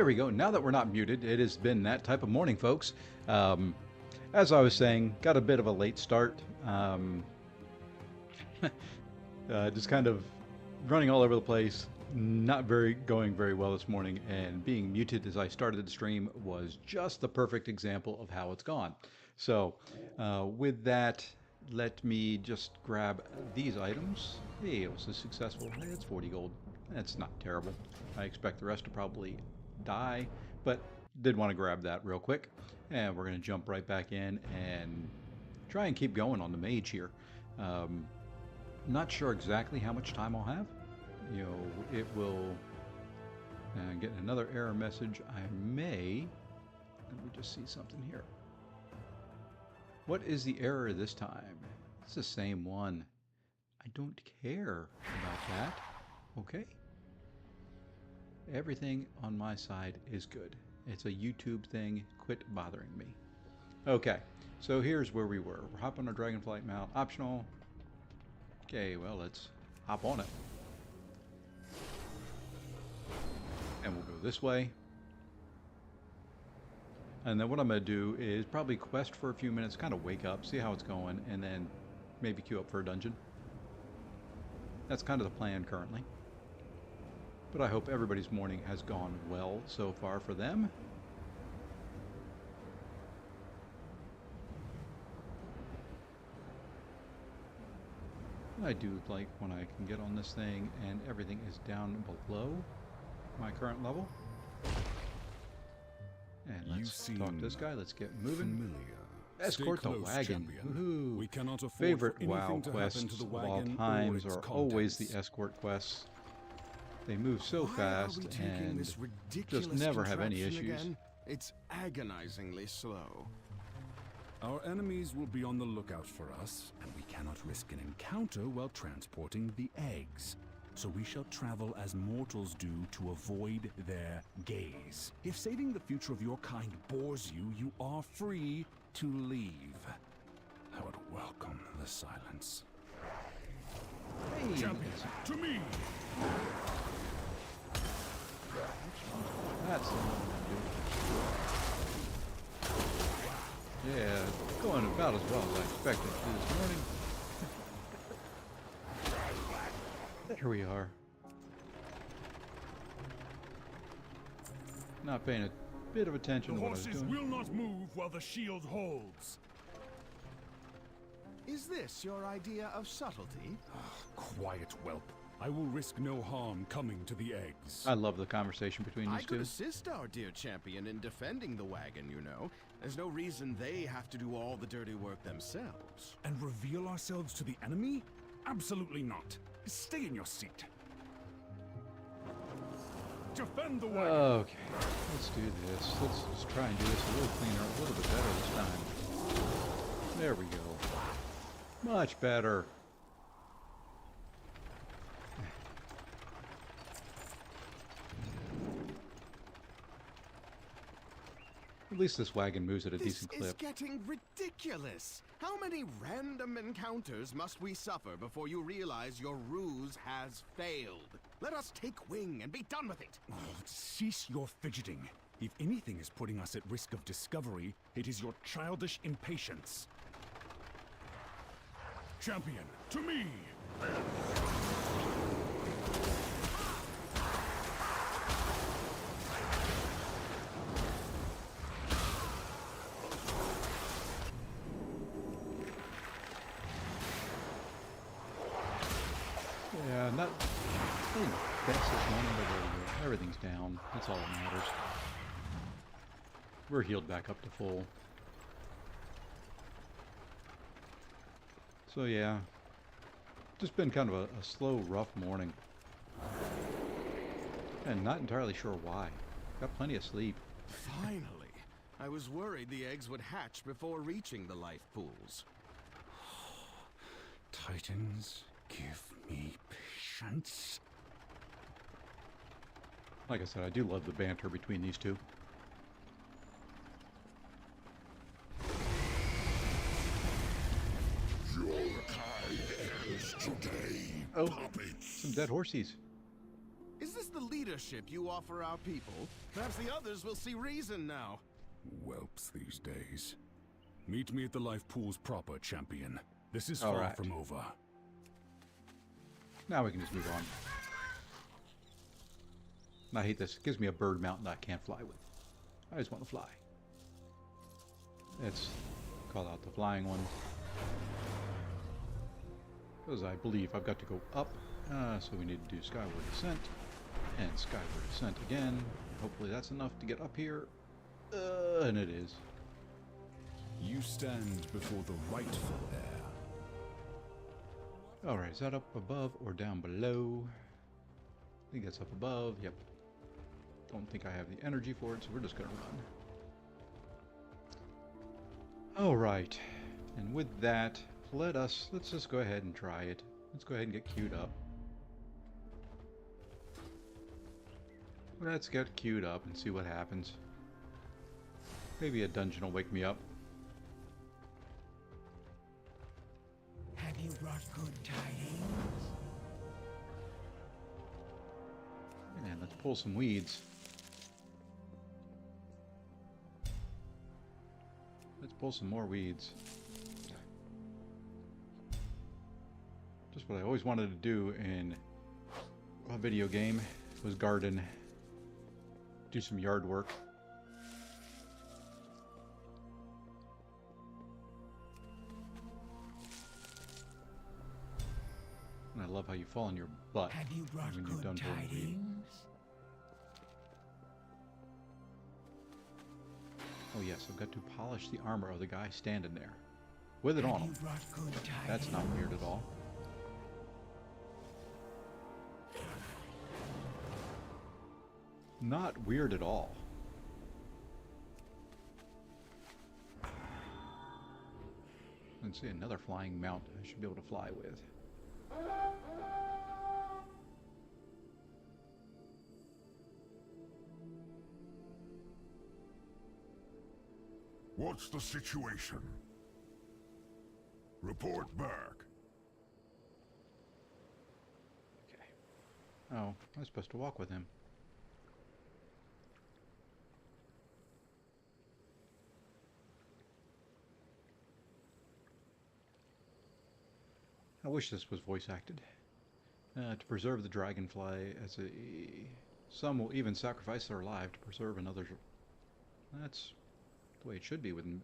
There we go. Now that we're not muted, it has been that type of morning, folks. As I was saying, got a bit of a late start. Just kind of running all over the place, not going very well this morning, and being muted as I started the stream was just the perfect example of how it's gone. So with that, let me just grab these items. Hey, it was a successful. Hey, it's 40 gold. That's not terrible. I expect the rest to probably die, but did want to grab that real quick. And we're going to jump right back in and try and keep going on the mage here. Not sure exactly how much time I'll have. You know, it will get another error message. I may, let me just see something here. What is the error this time? It's the same one. I don't care about that. Okay. Everything on my side is good. It's a YouTube thing. Quit bothering me. Okay, so here's where we were. We're hopping on a Dragonflight mount. Optional. Okay, well, let's hop on it. And we'll go this way. And then what I'm going to do is probably quest for a few minutes, kind of wake up, see how it's going, and then maybe queue up for a dungeon. That's kind of the plan currently. But I hope everybody's morning has gone well so far for them. I do like when I can get on this thing and everything is down below my current level. And let's talk to this guy. Let's get moving. Escort the wagon. Woohoo! We cannot afford favorite WoW quests of all times are always the escort quests. They move so fast and just never have any issues. Again? It's agonizingly slow. Our enemies will be on the lookout for us, and we cannot risk an encounter while transporting the eggs. So we shall travel as mortals do to avoid their gaze. If saving the future of your kind bores you, you are free to leave. I would welcome the silence. Hey, Champion, to me! that's the one I'm doing. Yeah, going about as well as I expected this morning. Here we are. Not paying a bit of attention The to what I was horses doing. will not move while the shield holds. Is this your idea of subtlety? Quiet, whelp. I will risk no harm coming to the eggs. I love the conversation between I these could two. assist our dear champion in defending the wagon, you know. There's no reason they have to do all the dirty work themselves. And reveal ourselves to the enemy? Absolutely not. Stay in your seat. Defend the wagon. Okay, let's do this. Let's just try and do this a little cleaner, a little bit better this time. There we go. Much better. At least this wagon moves at a decent This is clip. getting ridiculous. How many random encounters must we suffer before you realize your ruse has failed? Let us take wing and be done with it. Oh, cease your fidgeting. If anything is putting us at risk of discovery, it is your childish impatience. Champion, to me! Yeah, not best this morning, but there we go. Everything's down. That's all that matters. We're healed back up to full. So yeah, just been kind of a slow, rough morning. And not entirely sure why. Got plenty of sleep. Finally. I was worried the eggs would hatch before reaching the life pools. Titans, give me patience. Like I said, I do love the banter between these two. Today, Oh, puppets. some dead horsies. Is this the the leadership you offer our people, perhaps the others will see reason now. Whelps these days. Meet me at the life pools proper, champion. This is All far right. from over. Now we can just move on. I hate this. It gives me a bird mountain I can't fly with. I just want to fly. Let's call out the flying one. Because I believe I've got to go up. So we need to do skyward descent. And skyward descent again. Hopefully that's enough to get up here. And it is. You stand before the rightful heir. Alright, is that up above or down below? I think that's up above. Yep. Don't think I have the energy for it, so we're just going to run. Alright. And with that, let's just go ahead and try it. Let's go ahead and get queued up. Let's get queued up and see what happens. Maybe a dungeon will wake me up. Have you brought good tidings? And let's pull some weeds. Let's pull some more weeds. Just what I always wanted to do in a video game was garden. Do some yard work. And I love how you fall on your butt Have you brought when you're good done pulling weed. tidings? Oh yes, I've got to polish the armor of the guy standing there. With it Have on you him. brought good tidings? That's not weird at all. Not weird at all. Let's see, another flying mount I should be able to fly with. What's the situation? Report back. Okay. Oh, I was supposed to walk with him. I wish this was voice acted. To preserve the dragonfly as a... Some will even sacrifice their life to preserve another's... That's the way it should be within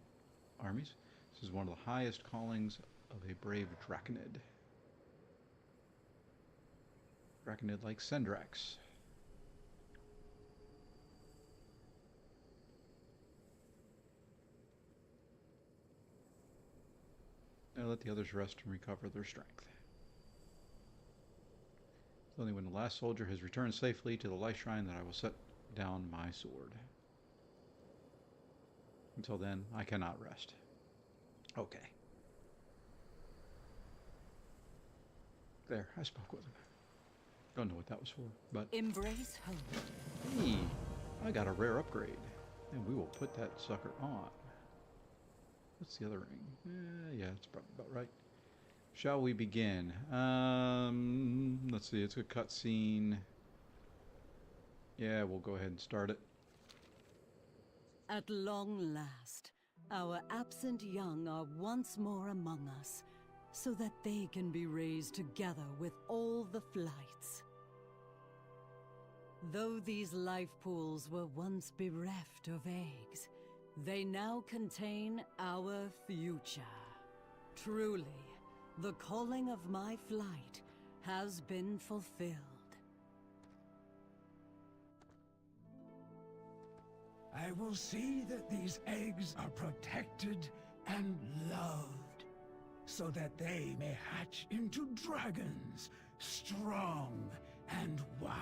armies. This is one of the highest callings of a brave draconid. Draconid like Sendrax. Now let the others rest and recover their strength. Only when the last soldier has returned safely to the light shrine that I will set down my sword. Until then, I cannot rest. Okay. There, I spoke with him. Don't know what that was for, but... Embrace hope. Hey, I got a rare upgrade. And we will put that sucker on. What's the other ring? Yeah, it's probably about right. Shall we begin? Let's see, it's a cutscene. Yeah, we'll go ahead and start it. At long last, our absent young are once more among us, so that they can be raised together with all the flights. Though these life pools were once bereft of eggs, they now contain our future. Truly, the calling of my flight has been fulfilled. I will see that these eggs are protected and loved, so that they may hatch into dragons, strong and wise.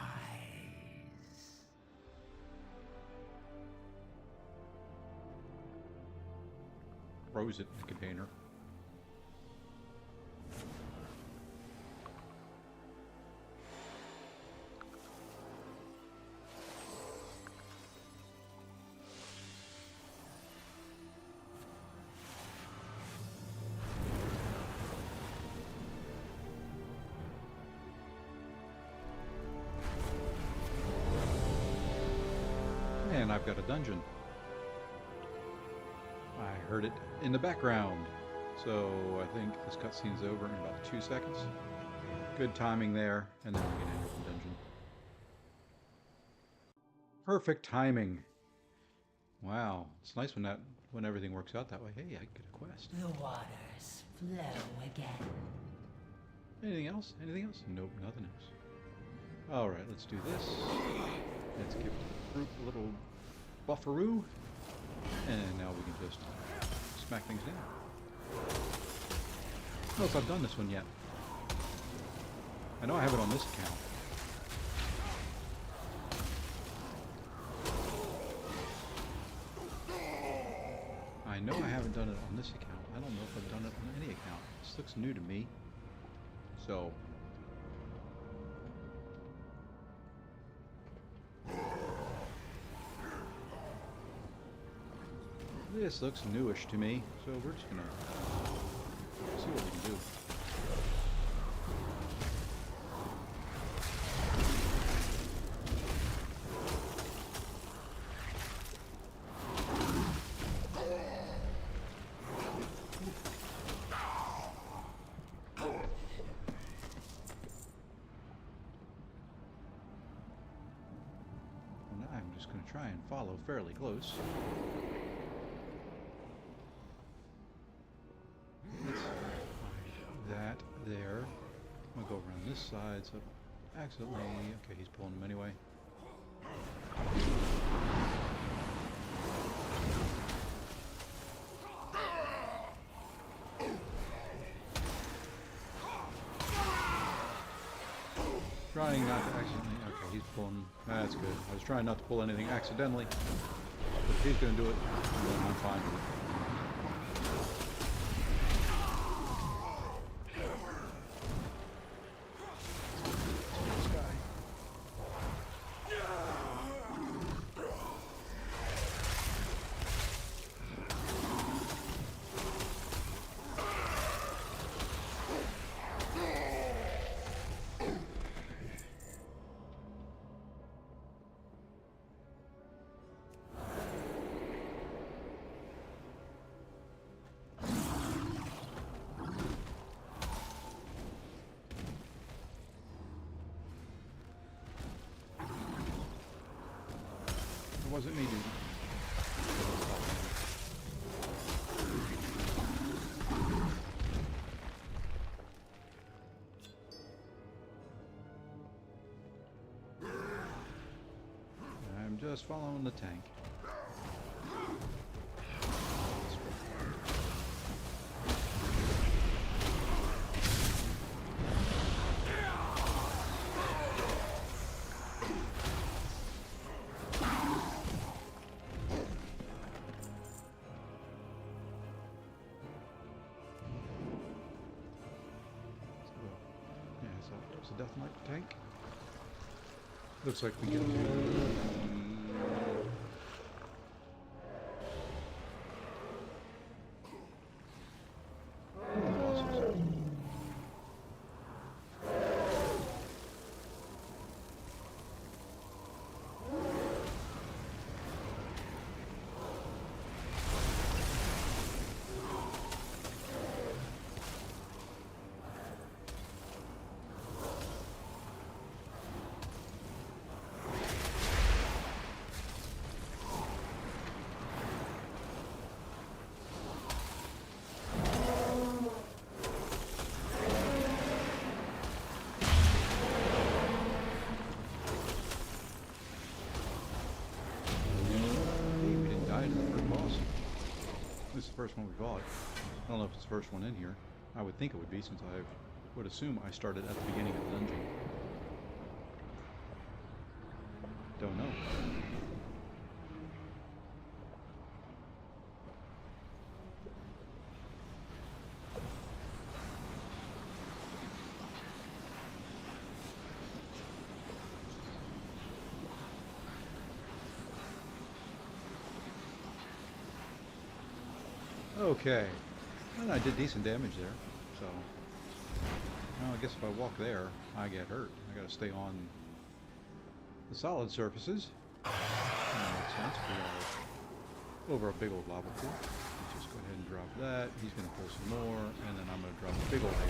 Froze it in the container. And I've got a dungeon. I heard it in the background. So I think this cutscene is over in about 2 seconds. Good timing there, and then we can enter the dungeon. Perfect timing. Wow, it's nice when everything works out that way. Hey, I get a quest. The waters flow again. Anything else? Anything else? Nope, nothing else. All right, let's do this. Let's give the fruit a little bufferoo, and now we can just smack things down. I don't know if I've done this one yet. I know I have it on this account. I know I haven't done it on this account. I don't know if I've done it on any account. This looks new to me. So... this looks newish to me, so we're just gonna see what we can do. Well, now I'm just gonna try and follow fairly close. That there. I'm gonna go around this side so accidentally. Okay, he's pulling them anyway. Trying not to accidentally. Okay, he's pulling. That's good. I was trying not to pull anything accidentally, but if he's gonna do it, then I'm fine with it. It wasn't me, dude. I'm just following the tank. There's a Death Knight tank. Looks like we get This is the first one we fought. I don't know if it's the first one in here. I would think it would be, since I would assume I started at the beginning of the dungeon. Don't know. Okay, well, I did decent damage there, so well, I guess if I walk there, I get hurt. I gotta stay on the solid surfaces. That makes sense. We are over a big old lava pool. Let's just go ahead and drop that. He's going to pull some more, and then I'm going to drop a big old AoE.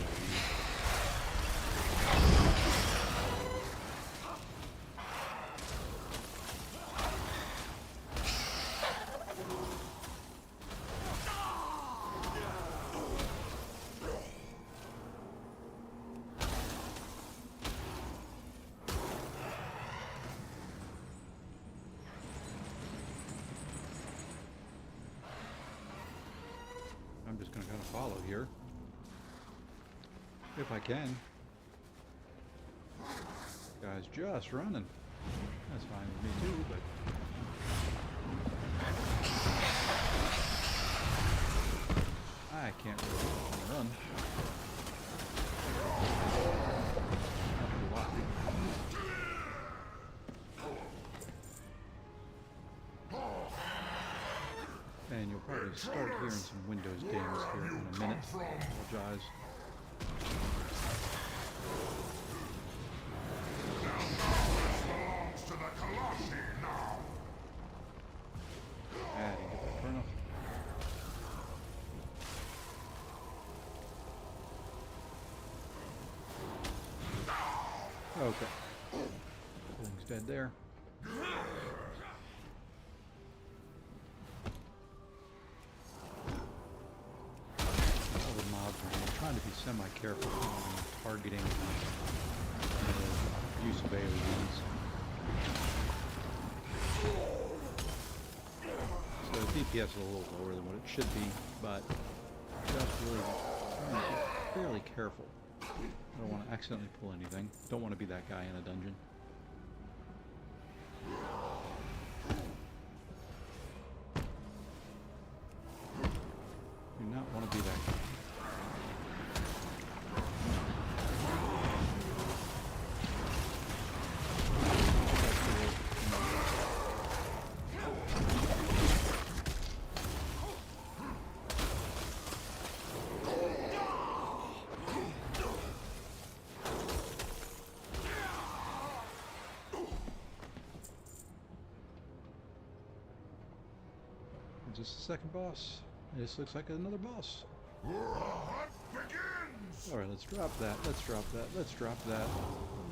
I'm just going to kind of follow here, if I can. Guy's just running. That's fine with me too, but I can't really run. Not a lot. And you'll probably start hearing some Windows dings here in a minute. Apologize. Belongs to the Colossi now. Ah, didn't get that turn off. Okay. Thing's dead there. I'm trying to be semi-careful on targeting the use of AoEs. So the DPS is a little lower than what it should be, but just really trying to be fairly careful. I don't want to accidentally pull anything. Don't want to be that guy in a dungeon. Do not want to be that guy. Just a second boss. This looks like another boss. What begins? Alright, let's drop that. Let's drop that. Let's drop that.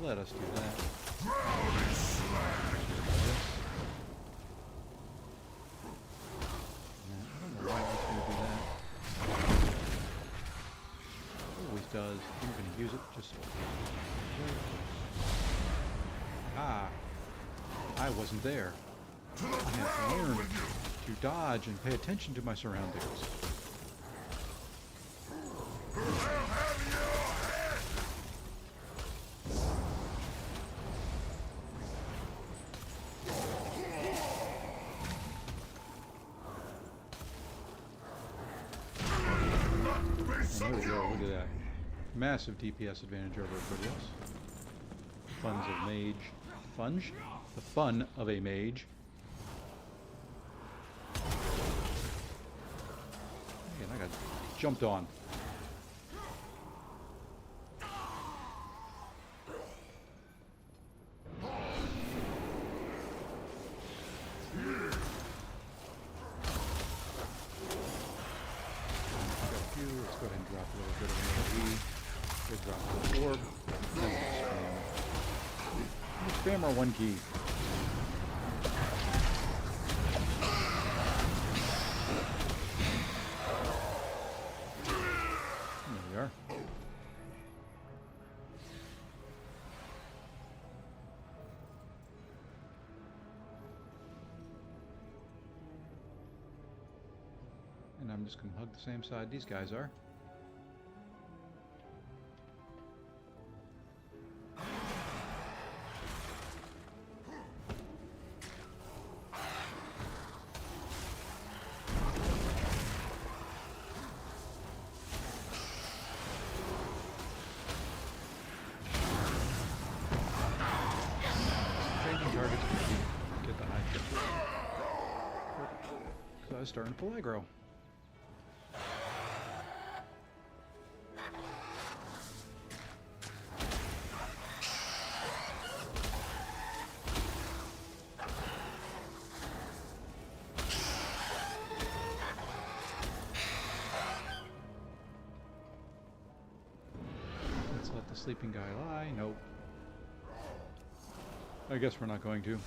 Let us do that. Drowning slag. Yes. I don't know why he's going to do that. Always does. I'm going to use it just so. Ah. I wasn't there. I have to learn to dodge and pay attention to my surroundings. I'll have your head. And there we go, look at that. Massive DPS advantage over everybody else. Funds of Mage. Funge? The fun of a mage. And I got jumped on. Let's go ahead and drop a little bit of an AoE. We'll drop the orb. Then we'll spam our one key. There we are. And I'm just going to hug the same side these guys are. Changing targets to get the high kill. Perfect. So I was starting to pull aggro. sleeping guy lie? Nope. I guess we're not going to.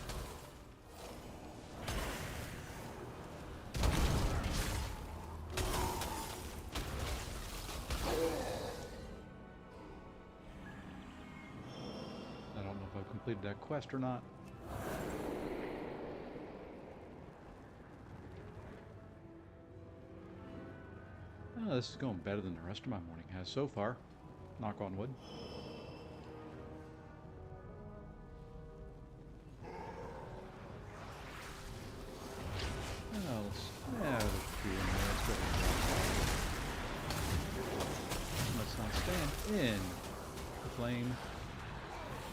I don't know if I've completed that quest or not. Oh, this is going better than the rest of my morning has so far. Knock on wood. Oh, there's a tree in there. Let's go ahead and drop that. Let's not stand in the flame.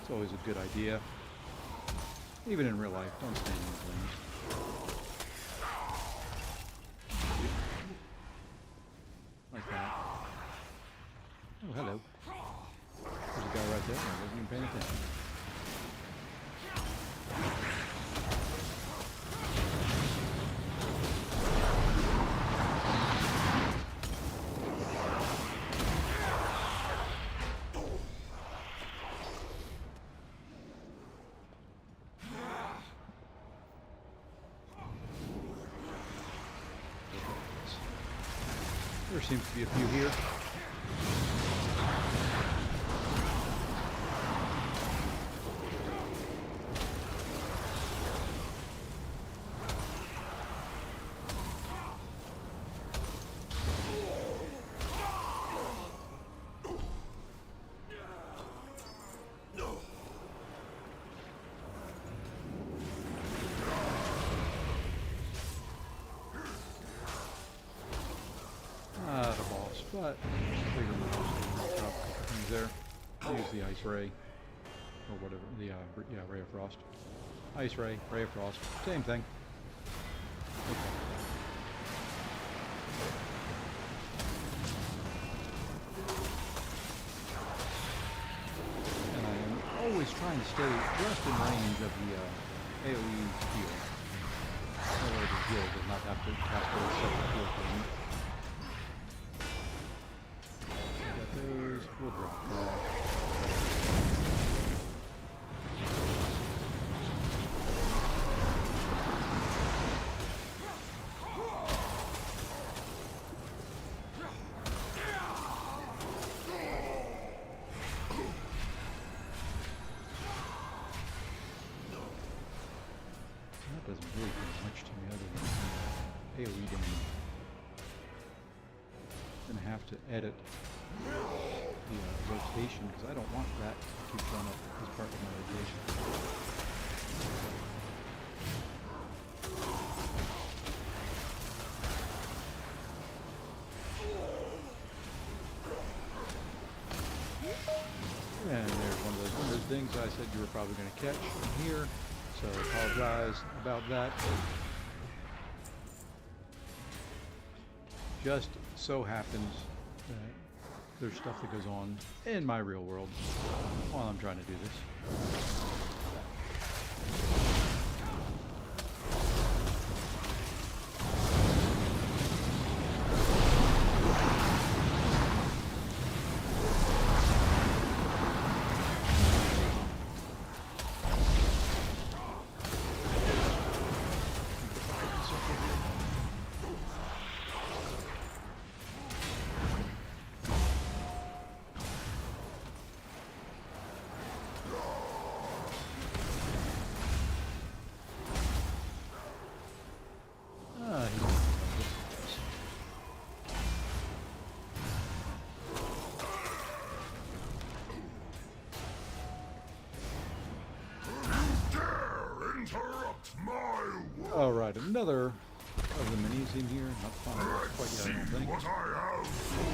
It's always a good idea. Even in real life, don't stand in the flames. Like that. Oh, hello. There's a guy right there. I wasn't even paying attention. There seems to be a few here. But figure we'll just knock out a couple things there. I'll use the ice ray or whatever. The yeah, ray of frost. Ice ray, ray of frost, same thing. Okay. And I am always trying to stay just in range of the AoE heal. That way the heal does not have to cast a separate heal thing. We'll drop that. That doesn't really do much to me other than AoE damage. I'm gonna have to edit the rotation because I don't want that to keep going up as part of my rotation. And there's one of those windows things I said you were probably going to catch from here, so I apologize about that. Just so happens that there's stuff that goes on in my real world while I'm trying to do this. Alright, another of the minis in here. Not found quite yet, I don't think. What I have for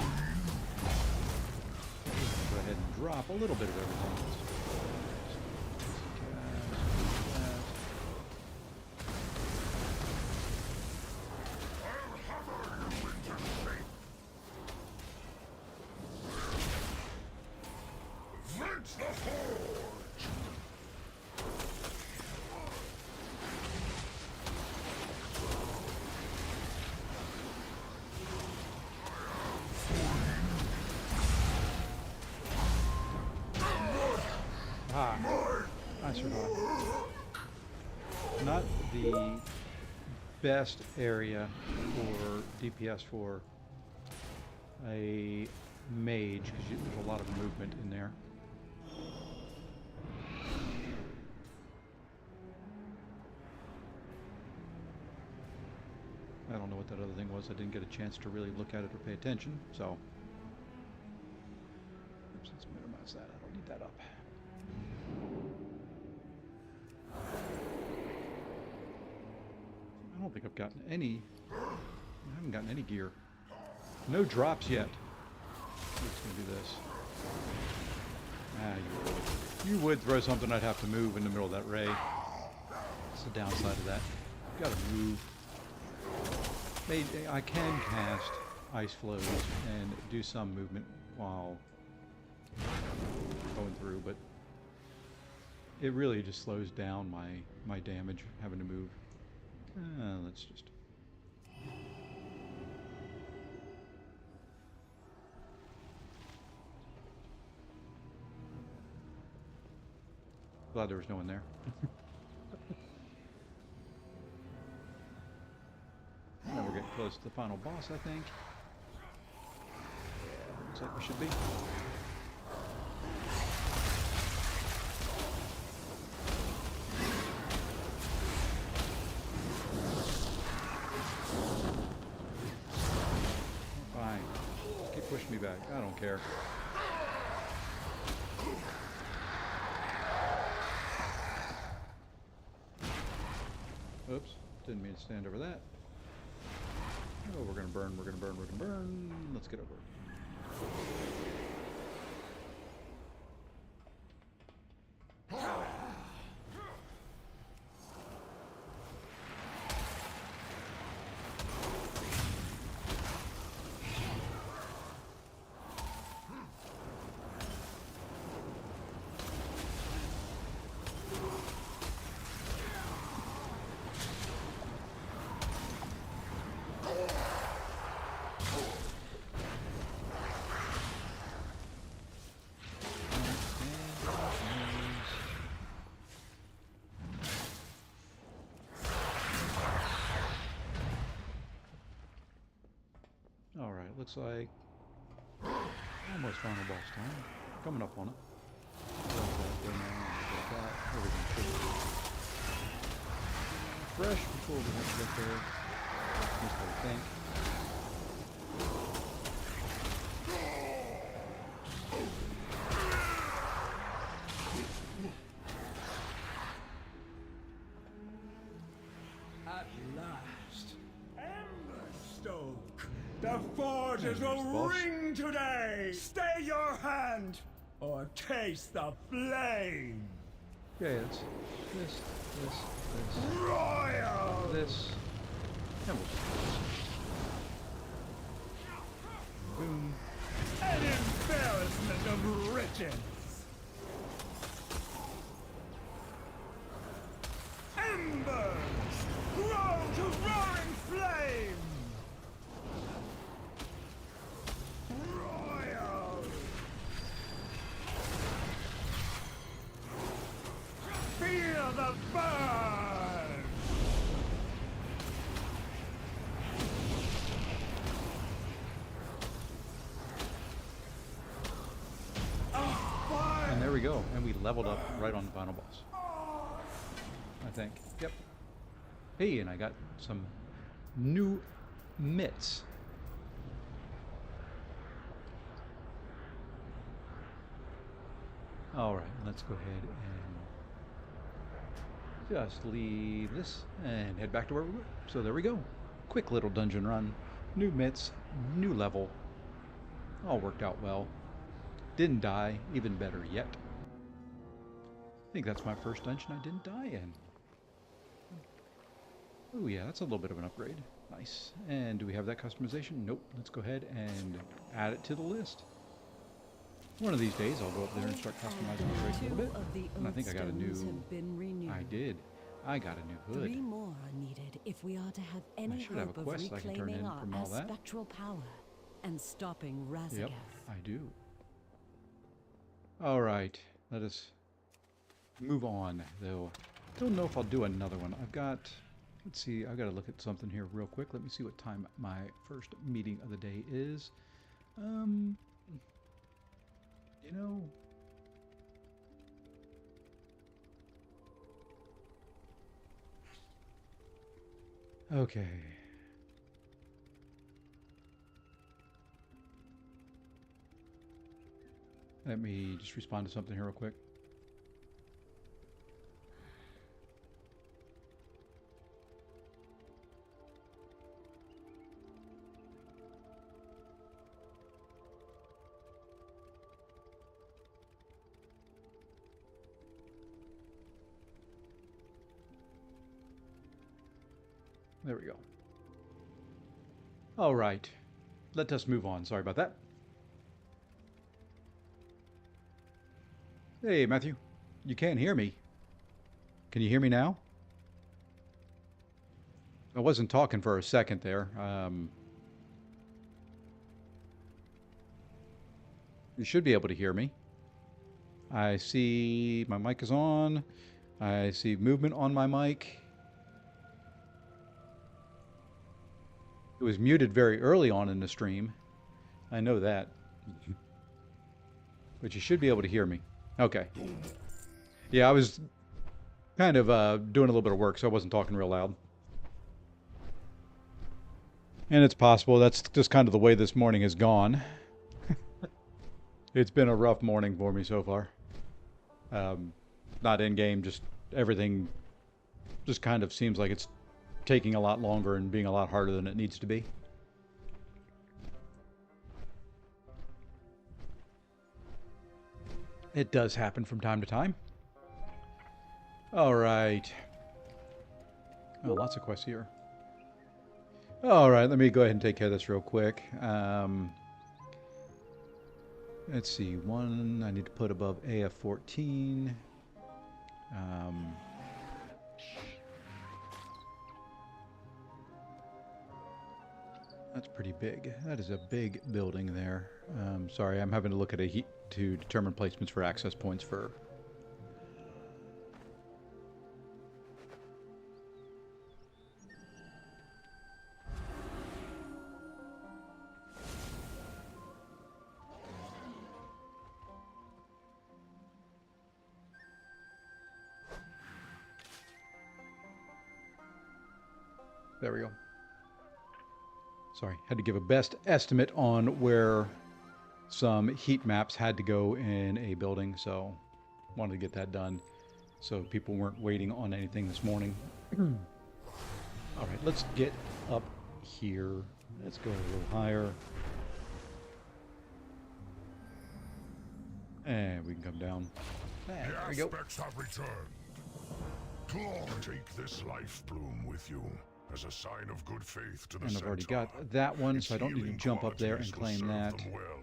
Go ahead and drop a little bit of everything. Vent the forge! are high. Not the best area for DPS for a mage, because there's a lot of movement in there. I don't know what that other thing was. I didn't get a chance to really look at it or pay attention, so... Oops, let's minimize that. I don't need that up. I don't think I've gotten any... I haven't gotten any gear. No drops yet. I'm just going to do this. Ah, you would throw something I'd have to move in the middle of that ray. That's the downside of that. You've got to move. I can cast ice flows and do some movement while going through, but it really just slows down my damage having to move. Let's just... Glad there was no one there. Now we're getting close to the final boss, I think. Yeah, looks like we should be. Fine. Keep pushing me back. I don't care. Oops. Didn't mean to stand over that. Oh, we're gonna burn, we're gonna burn, we're gonna burn. Let's get over it. Alright, looks like almost final boss time. Coming up on it. Everything should be fresh before we have to get there. At least I think. At last, Emberstoke, the forges will ring today. Stay your hand, or taste the flame. Yeah, it's this. Royal. This. And we'll boom. An embarrassment of riches. Embers grow to roaring flame. Royal. Feel the burn. And there we go. And we leveled up right on the final boss. I think. Yep. Hey, and I got some new mitts. Alright, let's go ahead and just leave this and head back to where we were. So there we go. Quick little dungeon run. New mitts, new level. All worked out well. Didn't die, even better yet. I think that's my first dungeon I didn't die in. Oh yeah, that's a little bit of an upgrade. Nice. And do we have that customization? Nope. Let's go ahead and add it to the list. One of these days I'll go up there and start customizing the race a little bit. And I think I got a new... I did. I got a new hood. 3 more are needed if we are to have any should have hope a of quest I can turn reclaiming in our from all that. spectral power and stopping Razagath. Yep, I do. Alright, let us move on, though. Don't know if I'll do another one. I've got, let's see, I've got to look at something here real quick. Let me see what time my first meeting of the day is. You know, okay. Let me just respond to something here real quick. There we go. All right. Let us move on. Sorry about that. Hey, Matthew. You can't hear me. Can you hear me now? I wasn't talking for a second there. You should be able to hear me. I see my mic is on. I see movement on my mic. It was muted very early on in the stream. I know that. But you should be able to hear me. Okay. Yeah, I was kind of doing a little bit of work, so I wasn't talking real loud. And it's possible that's just kind of the way this morning has gone. It's been a rough morning for me so far. Not in-game, just everything just kind of seems like it's taking a lot longer and being a lot harder than it needs to be. It does happen from time to time. All right. Oh, lots of quests here. All right, let me go ahead and take care of this real quick. Let's see, one I need to put above AF14. That's pretty big. That is a big building there. Sorry, I'm having to look at a heat to determine placements for access points for... There we go. Sorry, had to give a best estimate on where some heat maps had to go in a building, so wanted to get that done so people weren't waiting on anything this morning. All right, let's get up here. Let's go a little higher. And we can come down. And there we go. The aspects have returned. Claw, take this life bloom with you as a sign of good faith to the And I've already centaur. got that one, Its so I don't need to healing jump up there and qualities will claim serve that. them well.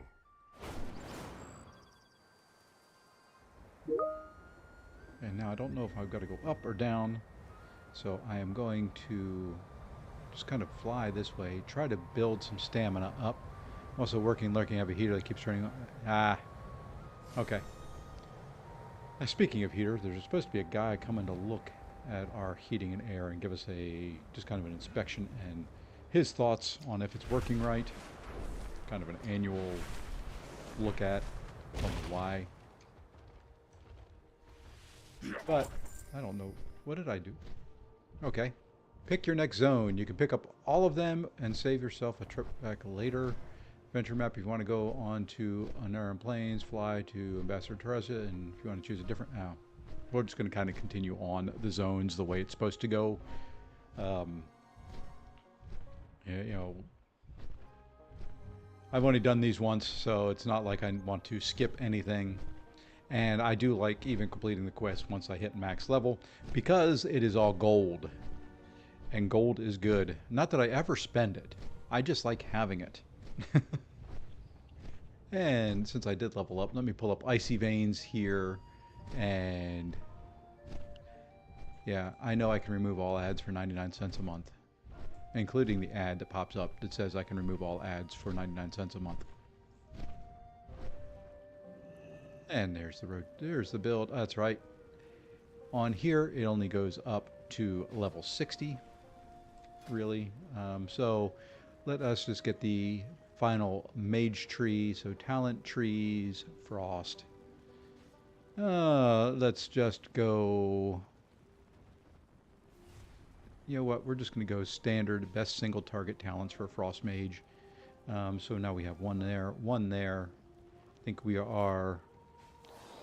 And now I don't know if I've got to go up or down, so I am going to just kind of fly this way, try to build some stamina up. I'm also working, lurking, I have a heater that keeps turning on. Ah, okay. Now, speaking of heaters, there's supposed to be a guy coming to look at our heating and air and give us a just kind of an inspection and his thoughts on if it's working right. Kind of an annual look at, don't know why. But I don't know. What did I do? Okay. Pick your next zone. You can pick up all of them and save yourself a trip back later. Venture map if you want to go on to Unknown Plains, fly to Ambassador Teresa, and if you want to choose a different... Oh, we're just going to kind of continue on the zones the way it's supposed to go. Yeah, you know, I've only done these once, so it's not like I want to skip anything. And I do like even completing the quest once I hit max level, because it is all gold. And gold is good. Not that I ever spend it. I just like having it. And since I did level up, let me pull up Icy Veins here. And yeah, I know I can remove all ads for 99 cents a month, including the ad that pops up that says I can remove all ads for 99 cents a month. And there's the road. There's the build. That's right. On here, it only goes up to level 60, really. So let us just get the final mage tree. So talent trees, frost. Let's just go... You know what? We're just going to go standard, best single target talents for frost mage. So now we have one there, one there. I think we are...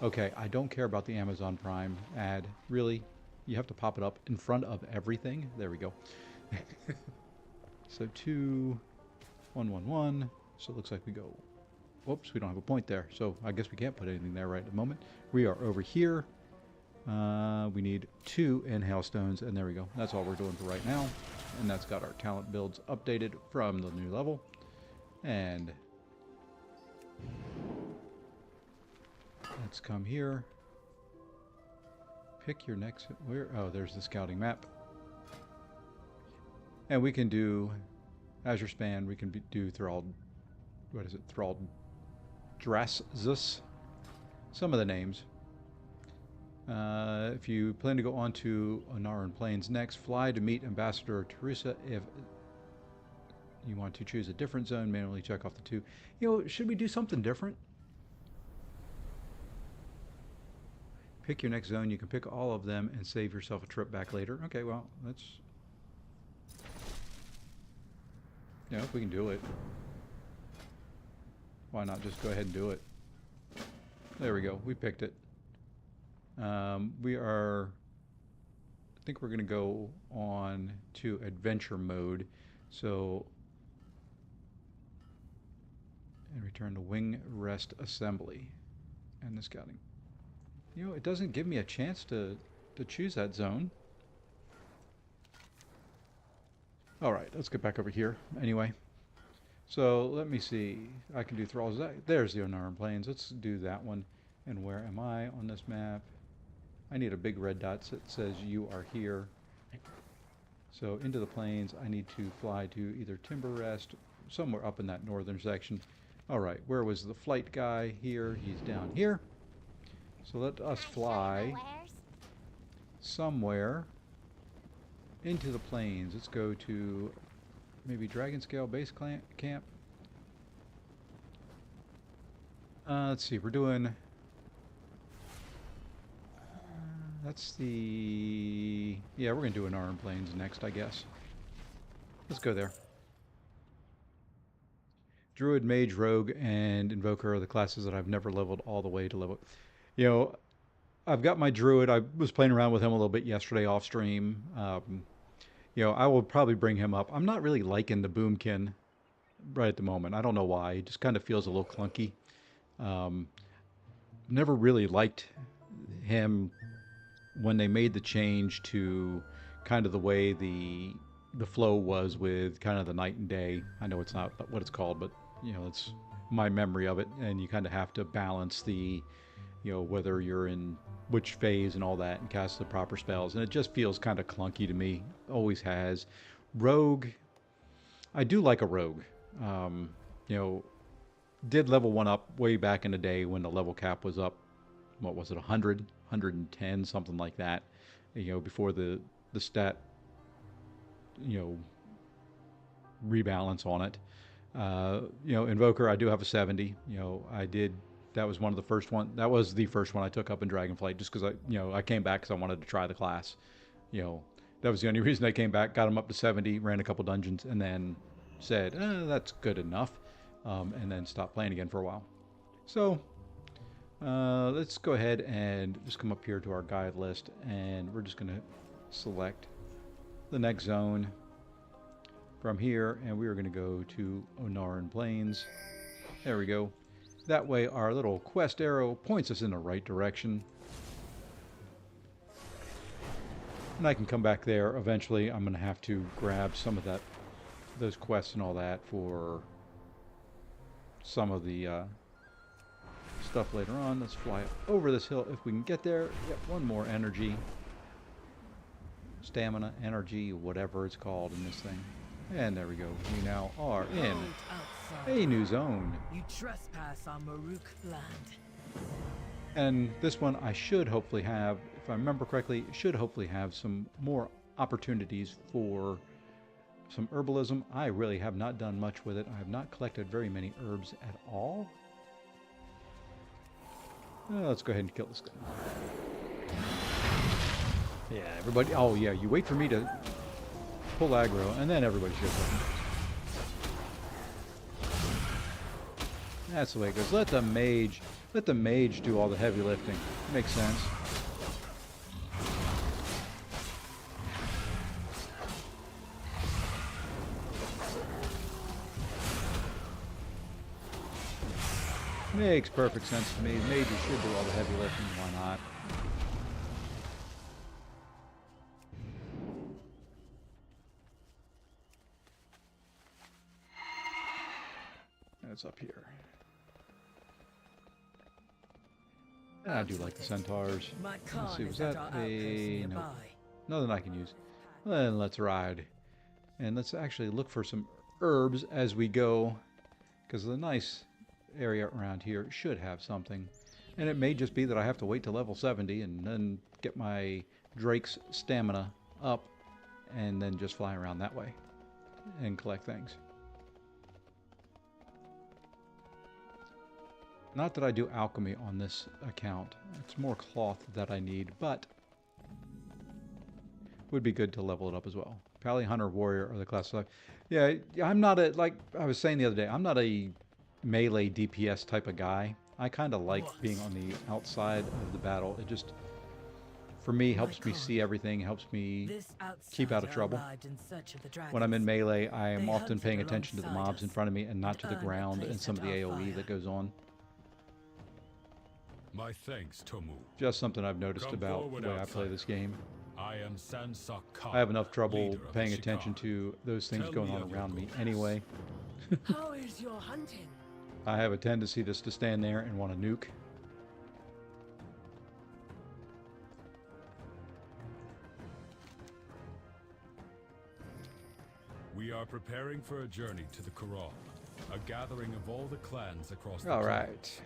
Okay, I don't care about the Amazon Prime ad. Really? You have to pop it up in front of everything? There we go. So 2, 1, 1, 1. So it looks like we go... Whoops, we don't have a point there. So I guess we can't put anything there right at the moment. We are over here. We need 2 inhale stones, and there we go. That's all we're doing for right now. And that's got our talent builds updated from the new level. And let's come here. Pick your next... Where? Oh, there's the scouting map. And we can do Azure Span. We can do Thrall... What is it? Thrall Drasus. Some of the names. If you plan to go on to Onaran Plains next, fly to meet Ambassador Teresa. If you want to choose a different zone, manually check off the 2. You know, should we do something different? Pick your next zone. You can pick all of them and save yourself a trip back later. Okay, well, let's... Yeah, if we can do it. Why not just go ahead and do it? There we go. We picked it. We are... I think we're going to go on to adventure mode. So... And return to wing rest assembly. And the scouting. You know, it doesn't give me a chance to choose that zone. Alright, let's get back over here. Anyway. So, let me see. I can do Thralls. There's the Onaran Plains. Let's do that one. And where am I on this map? I need a big red dot that says you are here. So, into the plains, I need to fly to either Timber Rest, somewhere up in that northern section. Alright, where was the flight guy? Here. He's down here. So let us fly somewhere into the plains. Let's go to maybe Dragonscale Base Camp. Let's see, we're doing... that's the... Yeah, we're going to do Onaran Plains next, I guess. Let's go there. Druid, Mage, Rogue, and Invoker are the classes that I've never leveled all the way to level... You know, I've got my Druid. I was playing around with him a little bit yesterday off stream. You know, I will probably bring him up. I'm not really liking the Boomkin right at the moment. I don't know why. It just kind of feels a little clunky. Never really liked him when they made the change to kind of the way the flow was with kind of the night and day. I know it's not what it's called, but, you know, it's my memory of it. And you kind of have to balance the... You know, whether you're in which phase and all that and cast the proper spells. And it just feels kind of clunky to me. Always has. Rogue. I do like a rogue. You know, did level 1 up way back in the day when the level cap was up. What was it, 100? 110, something like that. You know, before the stat, you know, rebalance on it. You know, Invoker, I do have a 70. You know, I did... That was one of the first one. That was the first one I took up in Dragonflight, just because I came back because I wanted to try the class. You know, that was the only reason I came back. Got him up to 70, ran a couple dungeons, and then said, that's good enough, and then stopped playing again for a while. So, let's go ahead and just come up here to our guide list, and we're just going to select the next zone from here, and we are going to go to Onaran Plains. There we go. That way our little quest arrow points us in the right direction. And I can come back there eventually. I'm going to have to grab some of those quests and all that for some of the stuff later on. Let's fly over this hill if we can get there. Yep, one more energy. Stamina, energy, whatever it's called in this thing. And there we go. We now are in a new zone. You trespass on Maruk land. And this one I should hopefully have if I remember correctly, should hopefully have some more opportunities for some herbalism. I really have not done much with it. I have not collected very many herbs at all. Let's go ahead and kill this guy. Yeah, everybody. Oh, yeah, you wait for me to pull aggro, and then everybody shows up. That's the way it goes. Let the mage do all the heavy lifting. Makes sense. Makes perfect sense to me. Mages should do all the heavy lifting. Why not? It's up here. I do like the centaurs. Let's see, was that a... No. Nothing I can use. Then let's ride. And let's actually look for some herbs as we go. Because the nice area around here should have something. And it may just be that I have to wait to level 70 and then get my Drake's stamina up. And then just fly around that way. And collect things. Not that I do alchemy on this account. It's more cloth that I need, but would be good to level it up as well. Pally Hunter Warrior are the class. Yeah, I'm not a, like I was saying the other day, I'm not a melee DPS type of guy. I kind of like being on the outside of the battle. It just, for me, helps me see everything, helps me keep out of trouble. When I'm in melee, I am often paying attention to the mobs in front of me and not to the ground and some of the AoE that goes on. My thanks, Tomu. Just something I've noticed about the way I play this game. I am Sansaka, I have enough trouble paying attention to those things going on around me anyway. How is your hunting? I have a tendency just to stand there and want to nuke. We are preparing for a journey to the Corral, a gathering of all the clans across the All planet. right.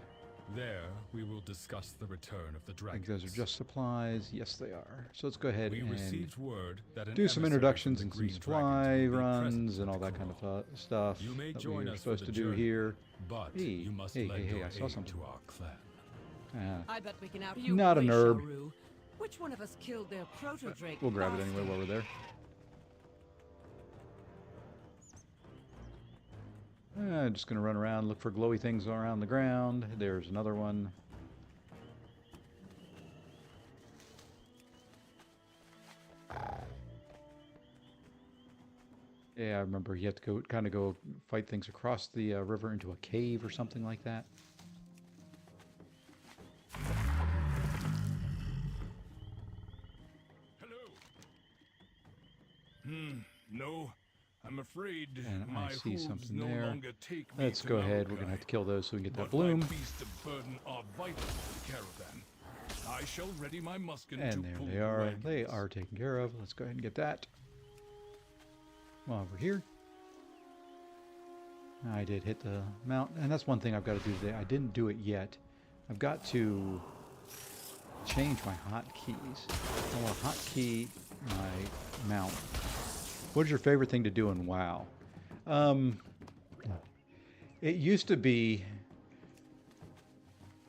There, we will discuss the return of the I dragons. think those are just supplies. Yes, they are. So let's go ahead and received word that do some introductions and some Green supply Dragons will be runs present and all at the that kind Corral. of stuff You may that join we were us for supposed the to do journey, here. But Hey, you must hey, lend hey, your I saw aid something. to our clan. I bet we can out Not an herb. Which one of us killed their proto-drake? We'll grab it anyway while we're there. Just going to run around, look for glowy things around the ground. There's another one. Yeah, I remember you have to kind of go fight things across the river into a cave or something like that. Hello. No. I'm afraid And my I see hooves something no there. longer take me Let's to go ahead. We're Malachi. going to have to kill those so we can get that But my bloom. beasts of burden are vital to the caravan. I shall ready my musket to And there pull they the are. wagons. They are taken care of. Let's go ahead and get that. Well, over here. I did hit the mountain, and that's one thing I've got to do today. I didn't do it yet. I've got to change my hotkeys. I want to hotkey my mount. What is your favorite thing to do in WoW? It used to be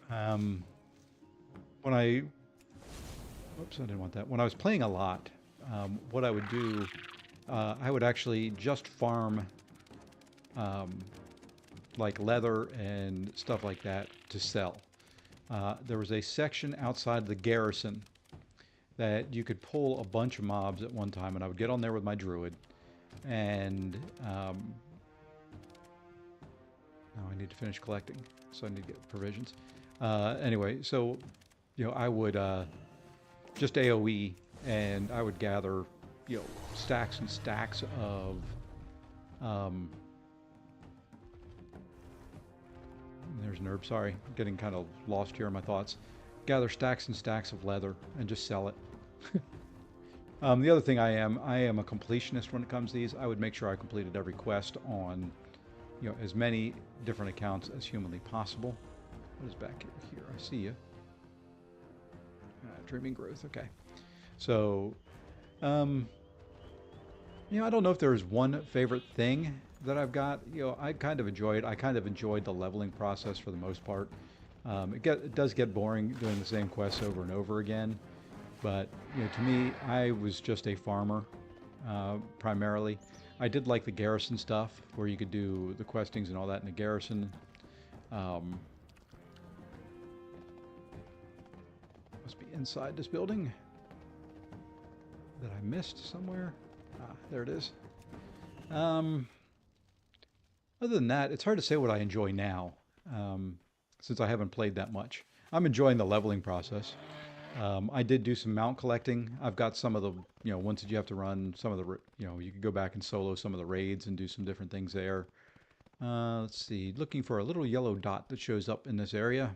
when I... Whoops, I didn't want that. When I was playing a lot, what I would do, I would actually just farm like leather and stuff like that to sell. There was a section outside the garrison that you could pull a bunch of mobs at one time, and I would get on there with my druid, and now I need to finish collecting, so I need to get provisions. Anyway, so you know, I would just AoE, and I would gather, you know, stacks and stacks of there's an herb, sorry, I'm getting kind of lost here in my thoughts. Gather stacks and stacks of leather and just sell it. The other thing I am a completionist when it comes to these. I would make sure I completed every quest on, you know, as many different accounts as humanly possible. What is back here? I see you. Dreaming Growth. Okay. So, I don't know if there's one favorite thing that I've got. I kind of enjoyed the leveling process for the most part. It does get boring doing the same quests over and over again, but to me, I was just a farmer primarily. I did like the garrison stuff where you could do the questings and all that in the garrison. Must be inside this building that I missed somewhere. There it is. Other than that, it's hard to say what I enjoy now, since I haven't played that much. I'm enjoying the leveling process. I did do some mount collecting. I've got some of the, ones that you have to run, some of the, you could go back and solo some of the raids and do some different things there. Let's see, looking for a little yellow dot that shows up in this area.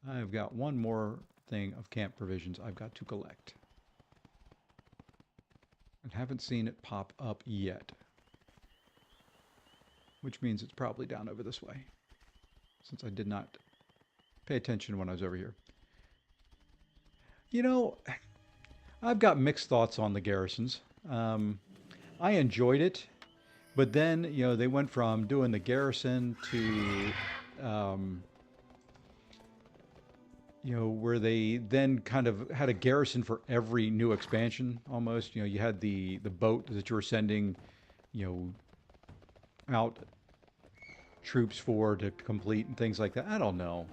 I've got one more thing of camp provisions I've got to collect. I haven't seen it pop up yet, which means it's probably down over this way, since I did not pay attention when I was over here. I've got mixed thoughts on the garrisons. I enjoyed it, but then, they went from doing the garrison to, where they then kind of had a garrison for every new expansion almost. You had the boat that you were sending, out troops for to complete and things like that. I don't know.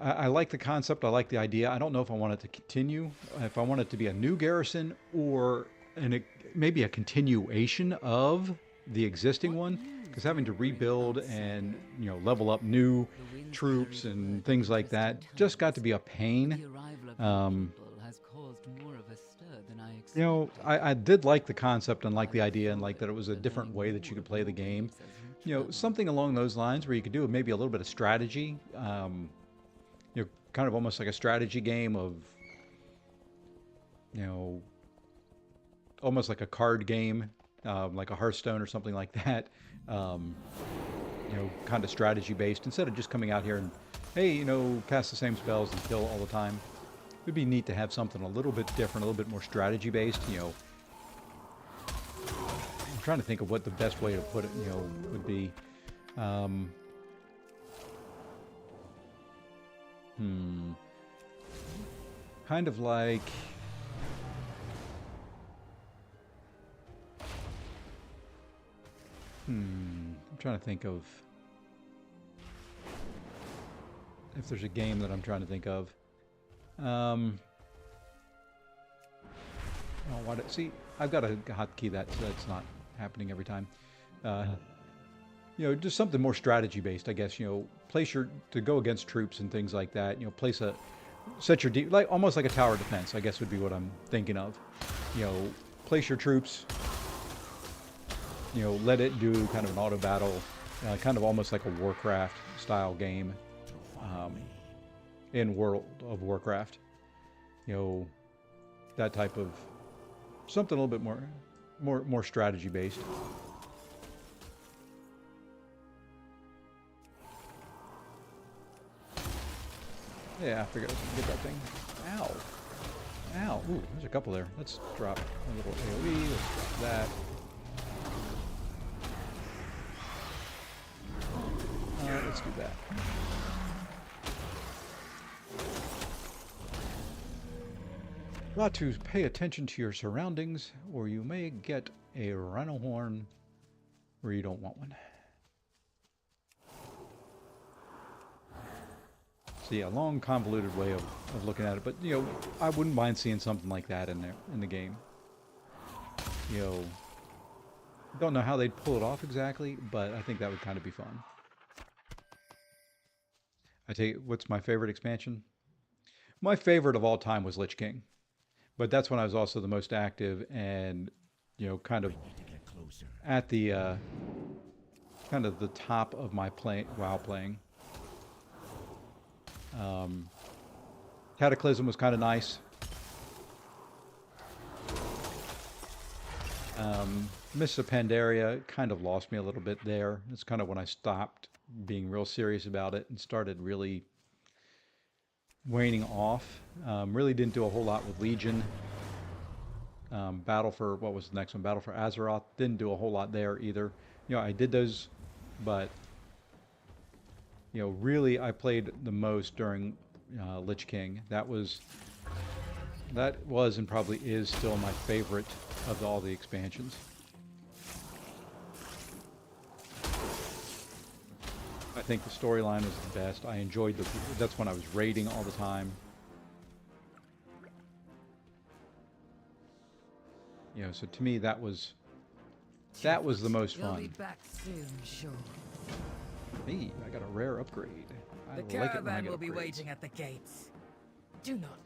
I like the concept. I like the idea. I don't know if I want it to continue, if I want it to be a new garrison or maybe a continuation of the existing one, because having to rebuild and level up new troops and things like that just got to be a pain. I did like the concept and like the idea and like that it was a different way that you could play the game. Something along those lines where you could do maybe a little bit of strategy. Kind of almost like a strategy game of, almost like a card game, like a Hearthstone or something like that. Kind of strategy based instead of just coming out here and, hey, cast the same spells and kill all the time. It would be neat to have something a little bit different, a little bit more strategy based. I'm trying to think of what the best way to put it, would be. Kind of like, I'm trying to think of if there's a game that I'm trying to think of. See, I've got a hotkey that's not happening every time. Just something more strategy based, I guess. Place to go against troops and things like that. Set your almost like a tower defense, I guess would be what I'm thinking of. Place your troops. Let it do kind of an auto battle, kind of almost like a Warcraft style game, in World of Warcraft. That type of something a little bit more strategy based. Yeah, I figured I was gonna get that thing. Ow. Ow. Ooh, there's a couple there. Let's drop a little AoE. Let's drop that. Let's do that. Got to pay attention to your surroundings, or you may get a rhino horn where you don't want one. So yeah, long, convoluted way of looking at it, but I wouldn't mind seeing something like that in the game. Don't know how they'd pull it off exactly, but I think that would kind of be fun. I tell you, what's my favorite expansion? My favorite of all time was Lich King, but that's when I was also the most active and kind of at the kind of the top of my WoW playing. Cataclysm was kind of nice. Mists of Pandaria kind of lost me a little bit there. It's kind of when I stopped being real serious about it and started really waning off. Really didn't do a whole lot with Legion. Battle for, what was the next one? Battle for Azeroth. Didn't do a whole lot there either. You know, I did those, but, you know, really I played the most during Lich King. That was and probably is still my favorite of all the expansions. I think the storyline was the best. I enjoyed that's when I was raiding all the time. You know, so to me that was the most You'll be fun. back soon, sure. Hey, I got a rare upgrade. I The like it when I caravan get will be upgrades. waiting at the gates. Do not.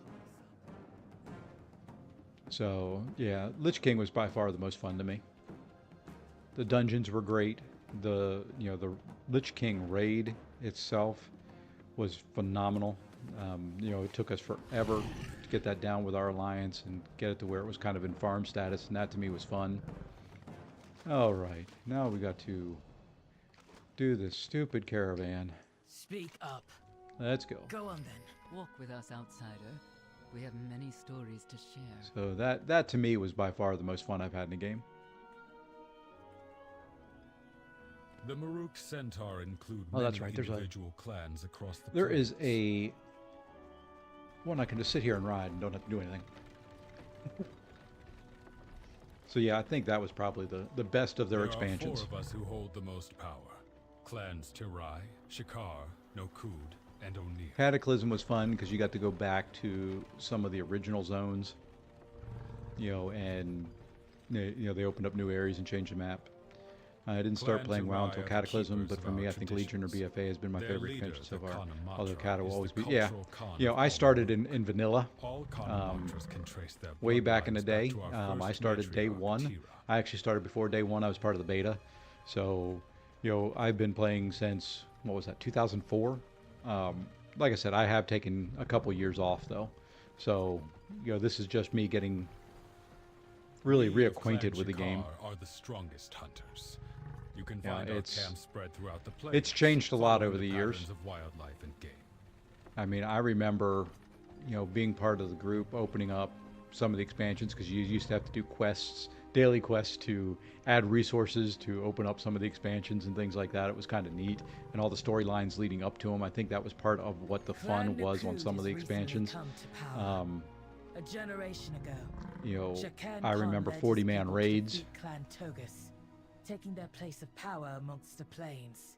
So yeah, Lich King was by far the most fun to me. The dungeons were great. The Lich King raid itself was phenomenal. You know, it took us forever to get that down with our alliance and get it to where it was kind of in farm status, and that to me was fun. All right, now we got to do this stupid caravan. Speak up. Let's go. Go on then. Walk with us, outsider. We have many stories to share. So that to me was by far the most fun I've had in a game. The Maruk Centaur include Oh, many that's right, there's individual clans across the There plains. is a one I can just sit here and ride and don't have to do anything. So yeah, I think that was probably the best of their There expansions. are 4 of us who hold the most power. Clans Tirai, Shikar, Nokud, and O'Neill. Cataclysm was fun because you got to go back to some of the original zones, you know, and they opened up new areas and changed the map. I didn't start Clans playing WoW Tirai until are the Cataclysm, keepers but of for me, our I think Legion or traditions. BFA has been my Their favorite leader, expansion so the far. Khan of Although Matra, Cat will is always the be, yeah. cultural Khan You know, of I all started Maruk. in vanilla All Khan Matras can trace their way back in the bloodlines day. back to our I first started day matriarch, one. Tira. I actually started before day one. I was part of the beta. So, you know, I've been playing since, what was that, 2004? Like I said, I have taken a couple years off, though. So, you know, this is just me getting really We of reacquainted Clan with the game. Shikar are the strongest hunters. You can Yeah, find our it's- camps spread throughout the plains. it's changed a lot following over the years. patterns of wildlife and game. I mean, I remember, you know, being part of the group, opening up some of the expansions because you used to have to do quests, daily quests to add resources to open up some of the expansions and things like that. It was kind of neat, and all the storylines leading up to them. I think that was part of what the fun Clan was on Nokud some of the has recently expansions. come to power. A generation ago, You know, Shakan I Khan remember led his 40-man people to raids. defeat Clan Togus, taking their place of power amongst the plains.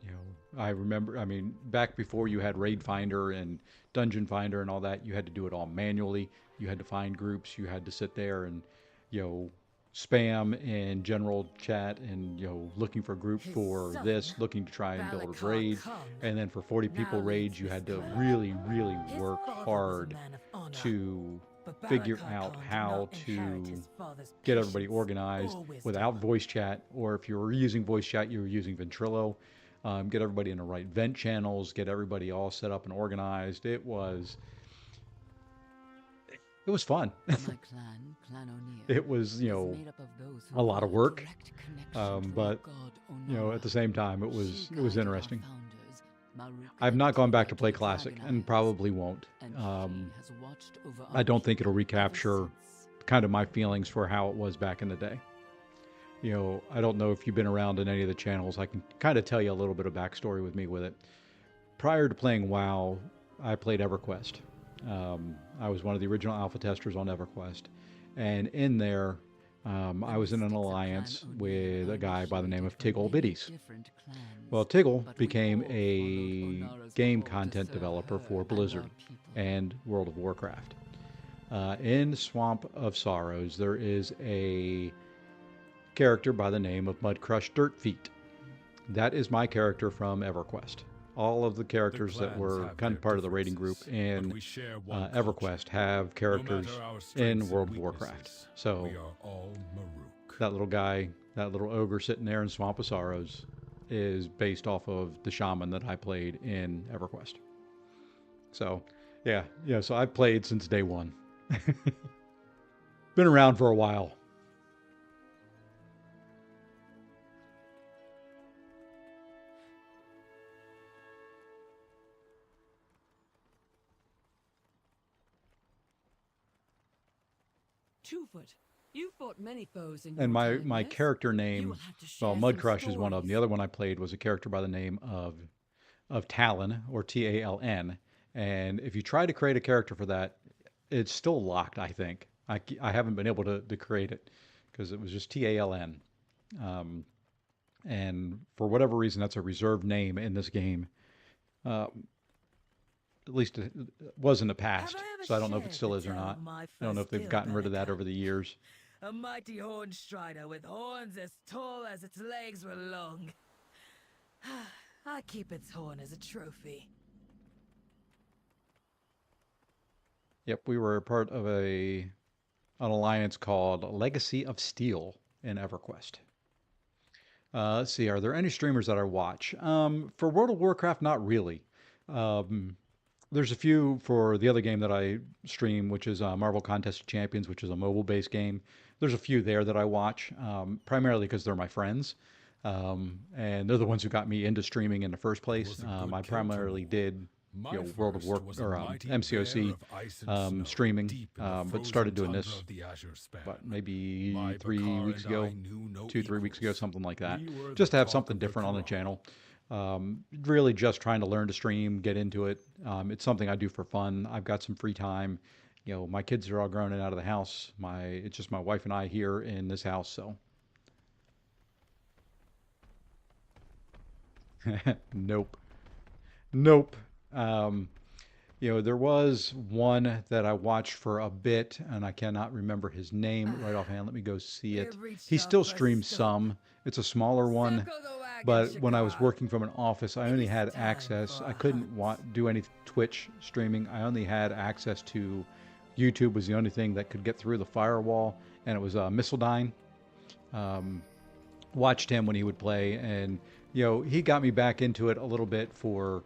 You know, I remember, I mean, back before you had Raid Finder and Dungeon Finder and all that, you had to do it all manually. You had to find groups. You had to sit there and, you know, spam in general chat and, you know, looking for a group His for son, this, looking to try and build a Balakar raid. Khan, And then for 40 people now raids, leads you this had to clan. really, really His work father was a hard man of honor, to but figure Balakar out Khan did how not inherit to his father's get everybody patience organized or wisdom. without voice chat, or if you were using voice chat, you were using Ventrilo. Get everybody in the right vent channels, get everybody all set up and organized. It was fun. My clan, Clan O'Neill, It was, you is know, made up of those who a lot of hold work, direct connection to but, our god you know, Onora. at the same time, it was She guided our interesting. founders, Maruk I've and not gone back Tira to play the Classic, Dragon and Isles, probably won't. and she has watched over I our don't think it'll people ever recapture since. kind of my feelings for how it was back in the day. You know, I don't know if you've been around in any of the channels. I can kind of tell you a little bit of backstory with me with it. Prior to playing WoW, I played EverQuest. I was one of the original alpha testers on EverQuest. And in there, I was in an alliance with a guy by the name of Tiggle Biddies. Well, Tiggle became a game content developer for Blizzard and World of Warcraft. In Swamp of Sorrows, there is a character by the name of Mudcrush Dirtfeet. That is my character from EverQuest. All of the characters that clans were have kind their of part of the raiding group differences, but in we share one EverQuest culture. have characters No matter our in strengths and World of Warcraft. weaknesses, So we are all Maruk. that little guy, that little ogre sitting there in Swamp of Sorrows is based off of the shaman that I played in EverQuest. So, yeah, so I've played since day one. Been around for a while. Two-Foot, you fought many foes in And your time, my yes? character You name, will have to share well, some Mudcrush is one of them. The stories. other one I played was a character by the name of Talon, or Taln. And if you try to create a character for that, it's still locked, I think. I haven't been able to create it because it was just Taln. Um, and for whatever reason, that's a reserved name in this game. Uh, at least it was in the Have past, I ever so I don't know if it shared still the is or tale not. of my I don't know if first they've kill, gotten rid of that Bellica? over the years. A mighty horn strider with horns as tall as its legs were long. I keep its horn as a trophy. Yep, we were part of an alliance called Legacy of Steel in EverQuest. Let's see, are there any streamers that I watch? For World of Warcraft, not really. Um, there's a few for the other game that I stream, which is Marvel Contest of Champions, which is a mobile-based game. There's a few there that I watch, primarily because they're my friends. And they're the ones who got me into streaming in the first place. was a good I kill primarily to did My World of first War was a or mighty MCOC bear of ice and snow, streaming, deep in the but started doing frozen this tundra of the Azure Span. what, maybe My 3 weeks Bakar and ago, I knew no 2, 3 weeks ago, equals. something like that. We were Just the to have talk something of the different on the Khorana. channel. Really just trying to learn to stream, get into it. It's something I do for fun. I've got some free time. You know, my kids are all grown and out of the house. It's just my wife and I here in this house, so. Nope. Nope. Um, there was one that I watched for a bit, and I cannot remember his name right offhand. Let me go see it. He still streams some. It's a smaller one, but when I was working from an office, I only had access. I couldn't do any Twitch streaming. I only had access to YouTube. Was the only thing that could get through the firewall, and it was Missildine. Watched him when he would play, and he got me back into it a little bit for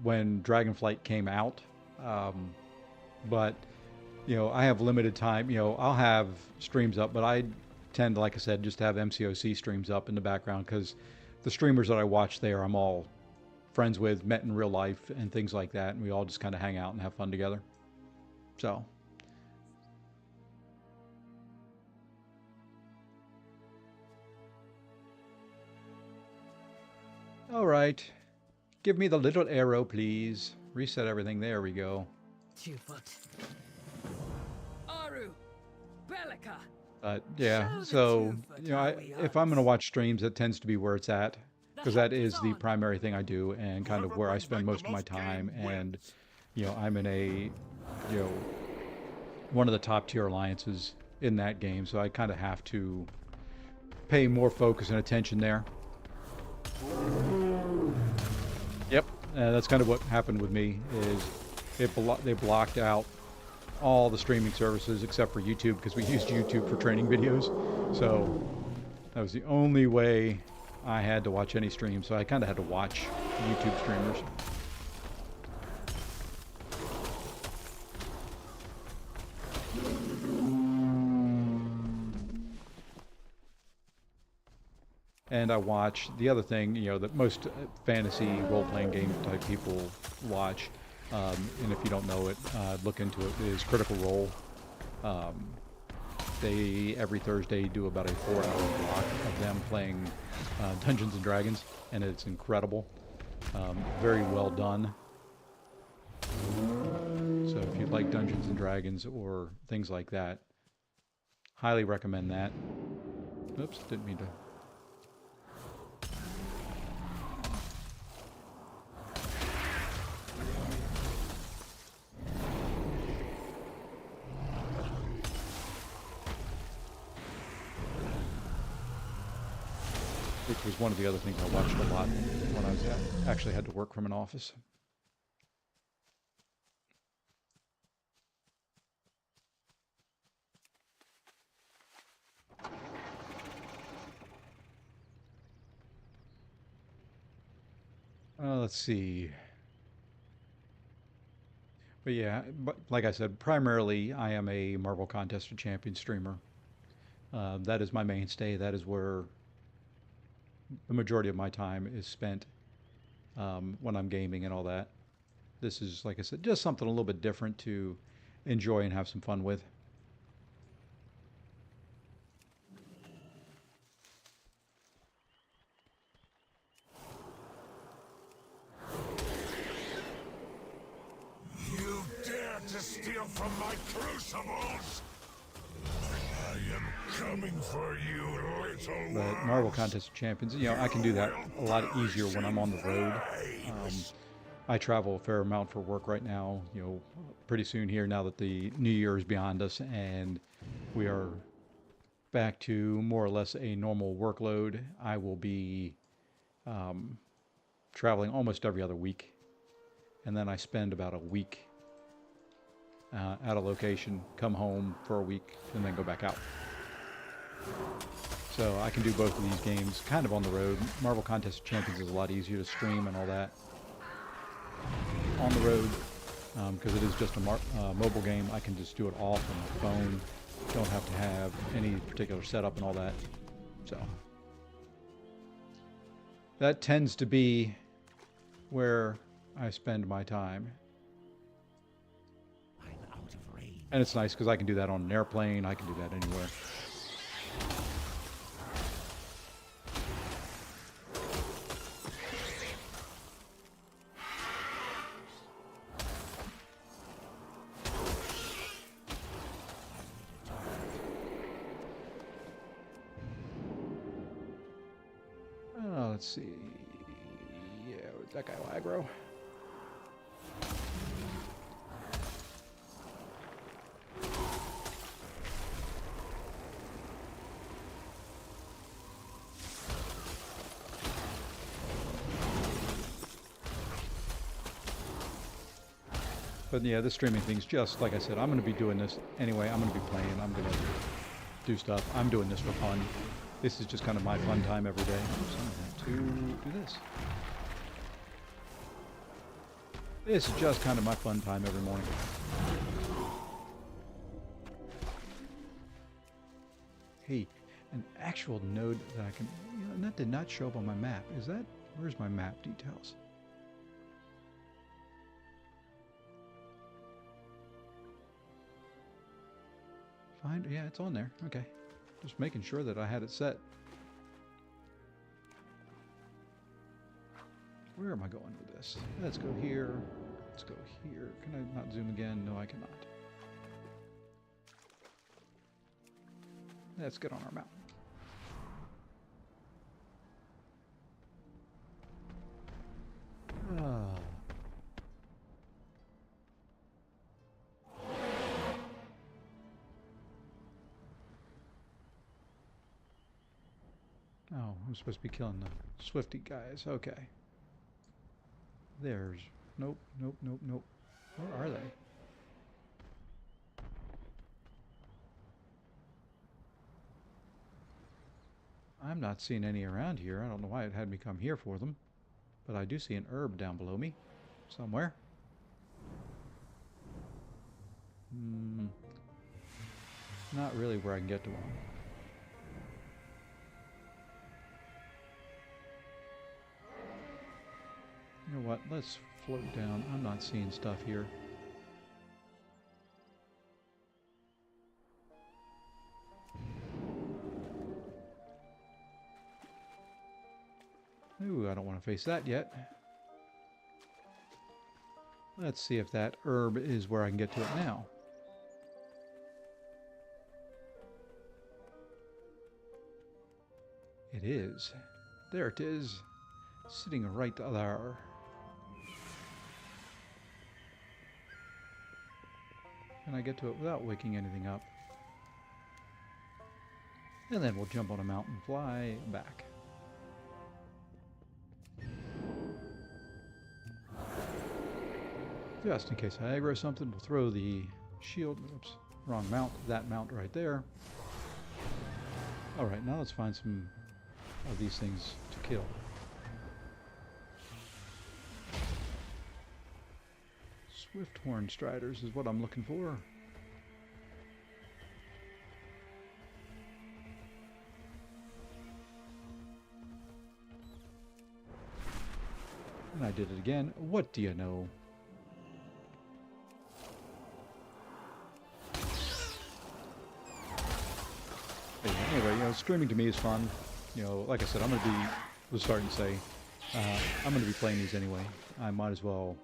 when Dragonflight came out. But I have limited time. I'll have streams up, but I tend, like I said, just to have MCOC streams up in the background because the streamers that I watch there, I'm all friends with, met in real life, and things like that, and we all just kind of hang out and have fun together. So. All right. Give me the little arrow, please. Reset everything. There we go. Two-Foot. Aru. Bellica. Yeah, Show the so, Two-Foot how we if I'm going to hunt. watch streams, that tends to be where it's at. Because that is the primary thing I do and kind of where I spend most of my time. And, I'm in one of the top tier alliances in that game. So I kind of have to pay more focus and attention there. Yep, that's kind of what happened with me. Is they blocked out all the streaming services except for YouTube because we used YouTube for training videos. So that was the only way I had to watch any stream. So I kind of had to watch YouTube streamers. And I watch the other thing, that most fantasy role-playing game type people watch. And if you don't know it, look into it, is Critical Role. They, every Thursday, do about a 4-hour block of them playing Dungeons & Dragons, and it's incredible. Very well done. So if you like Dungeons & Dragons or things like that, highly recommend that. Oops, didn't mean to... Which was one of the other things I watched a lot when I was actually had to work from an office. Let's see. But yeah, like I said, primarily I am a Marvel Contest of Champions streamer. That is my mainstay. That is where the majority of my time is spent when I'm gaming and all that. This is, like I said, just something a little bit different to enjoy and have some fun with. from my crucibles! I am coming for you, little But Marvel Contest of Champions, you know, I can do that a lot easier when I'm on the road. I travel a fair amount for work right now. You know, pretty soon here, now that the new year is behind us and we are back to more or less a normal workload, I will be traveling almost every other week. And then I spend about a week at a location, come home for a week, and then go back out. So I can do both of these games kind of on the road. Marvel Contest of Champions is a lot easier to stream and all that on the road because it is just a mobile game. I can just do it all from my phone. Don't have to have any particular setup and all that. So that tends to be where I spend my time. I'm out of range. And it's nice because I can do that on an airplane. I can do that anywhere. Let's see. Yeah, that guy will aggro. But yeah, this streaming thing's just, like I said, I'm going to be doing this anyway. I'm going to be playing. I'm going to do stuff. I'm doing this for fun. This is just kind of my fun time every day. So I'm going to have to do this. This is just kind of my fun time every morning. Hey, an actual node that I can... You know, that did not show up on my map. Is that... Where's my map details? Find... Yeah, it's on there. Okay. Just making sure that I had it set. Where am I going with this? Let's go here. Let's go here. Can I not zoom again? No, I cannot. Let's get on our map. Oh, I'm supposed to be killing the Swifty guys. Okay. There's... Nope, nope, nope, nope. Where are they? I'm not seeing any around here. I don't know why it had me come here for them. But I do see an herb down below me. Somewhere. Not really where I can get to one. You know what? Let's float down. I'm not seeing stuff here. Ooh, I don't want to face that yet. Let's see if that herb is where I can get to it now. It is. There it is. Sitting right there. Can I get to it without waking anything up? And then we'll jump on a mountain, fly back. Just in case I aggro something, we'll throw the shield. Oops, wrong mount. That mount right there. Alright, now let's find some of these things to kill. Swift Horn Striders is what I'm looking for. And I did it again. What do you know? Anyway, you know, streaming to me is fun. You know, like I said, I'm going to be, was starting to say, I'm going to be playing these anyway. I might as well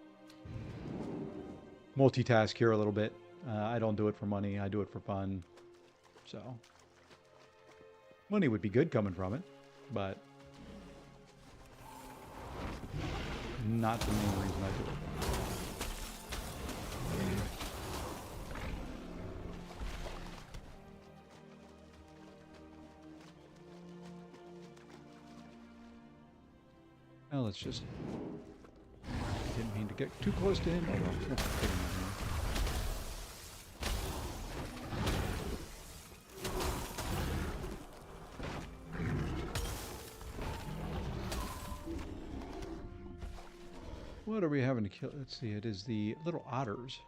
multitask here a little bit I don't do it for money. I do it for fun. So, money would be good coming from it, but not the main reason I do it. Well, let's just... Didn't mean to get too close to him. Oh well, we'll take him out here. What are we having to kill? Let's see, it is the little otters.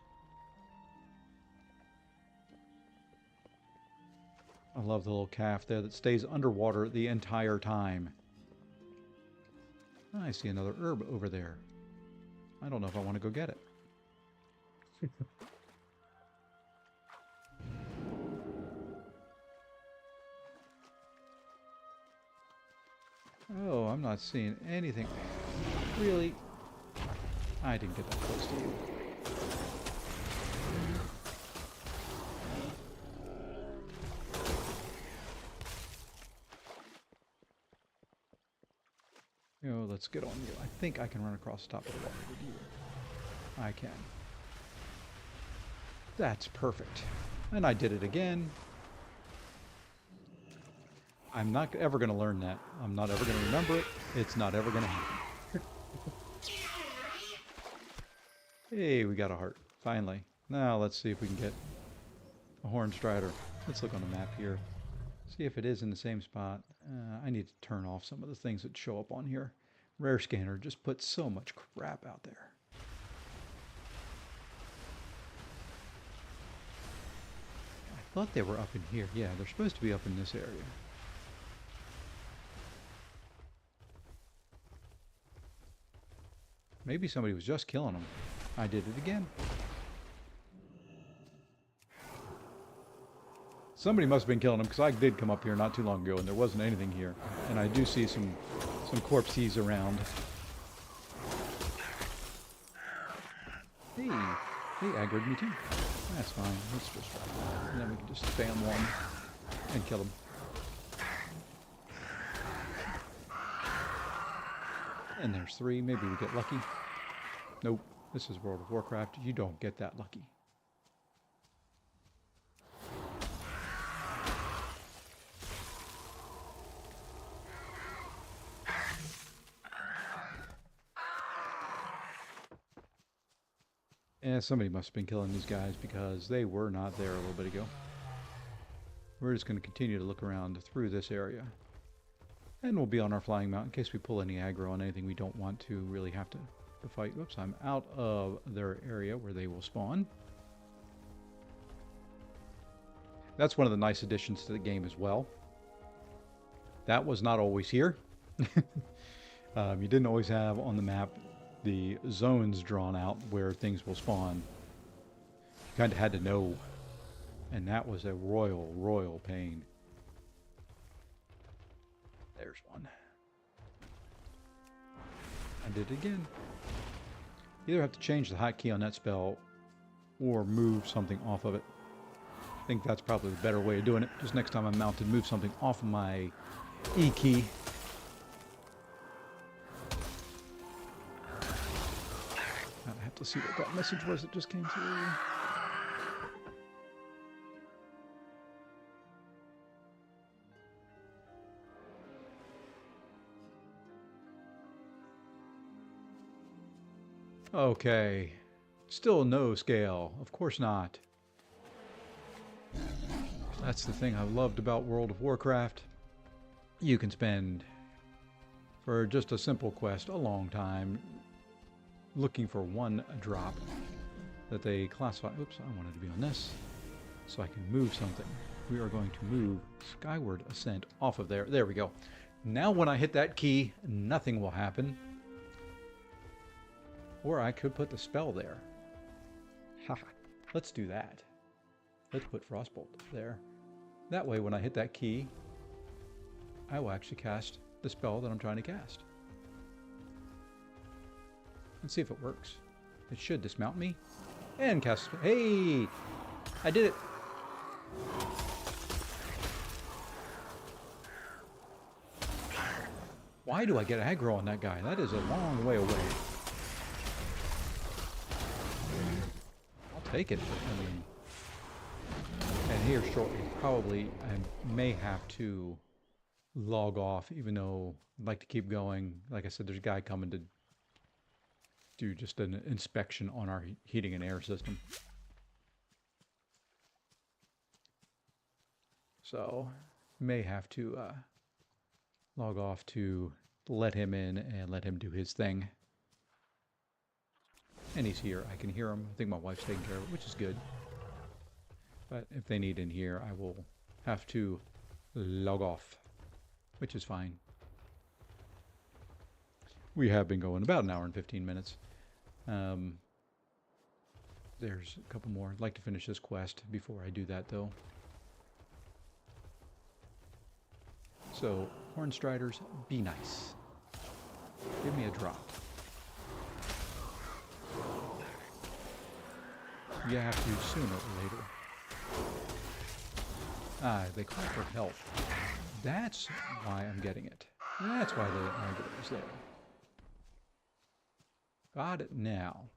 I love the little calf there that stays underwater the entire time. I see another herb over there. I don't know if I want to go get it. Oh, I'm not seeing anything. Really? I didn't get that close to you. Oh, let's get on you. I think I can run across the top of the water with you. I can. That's perfect. And I did it again. I'm not ever going to learn that. I'm not ever going to remember it. It's not ever going to happen. Hey, we got a heart. Finally. Now let's see if we can get a horned strider. Let's look on the map here. See if it is in the same spot. I need to turn off some of the things that show up on here. Rare Scanner just puts so much crap out there. I thought they were up in here. Yeah, they're supposed to be up in this area. Maybe somebody was just killing them. I did it again. Somebody must have been killing them, because I did come up here not too long ago and there wasn't anything here. And I do see some corpses around. Hey, they aggroed me too. That's fine. Let's just try that. And then we can just spam one and kill them. And there's 3. Maybe we get lucky. Nope. This is World of Warcraft. You don't get that lucky. Yeah, somebody must have been killing these guys because they were not there a little bit ago. We're just going to continue to look around through this area. And we'll be on our flying mount in case we pull any aggro on anything we don't want to really have to fight. Whoops, I'm out of their area where they will spawn. That's one of the nice additions to the game as well. That was not always here. You didn't always have on the map the zones drawn out where things will spawn. You kind of had to know. And that was a royal pain. There's one. I did it again. You either have to change the hotkey on that spell or move something off of it. I think that's probably the better way of doing it. Just next time I'm mounted, move something off of my E key. I have to see what that message was that just came through. Okay. Still no scale. Of course not. That's the thing I loved about World of Warcraft. You can spend, for just a simple quest, a long time looking for one drop that they classify. Oops, I wanted to be on this so I can move something. We are going to move Skyward Ascent off of there. There we go. Now when I hit that key, nothing will happen. Or I could put the spell there. Haha. Let's do that. Let's put Frostbolt there. That way when I hit that key, I will actually cast the spell that I'm trying to cast. Let's see if it works. It should dismount me and cast. Hey! I did it. Why do I get aggro on that guy? That is a long way away. I'll take it. I mean, and here shortly, probably I may have to log off, even though I'd like to keep going. Like I said, there's a guy coming to do just an inspection on our heating and air system. So, may have to log off to let him in and let him do his thing. And he's here. I can hear him. I think my wife's taking care of it, which is good. But if they need in here, I will have to log off, which is fine. We have been going about an hour and 15 minutes. There's a couple more. I'd like to finish this quest before I do that, though. So, Hornstriders, be nice. Give me a drop. You have to sooner or later. Ah, they call for help. That's why I'm getting it. That's why the aggro is there. Got it now.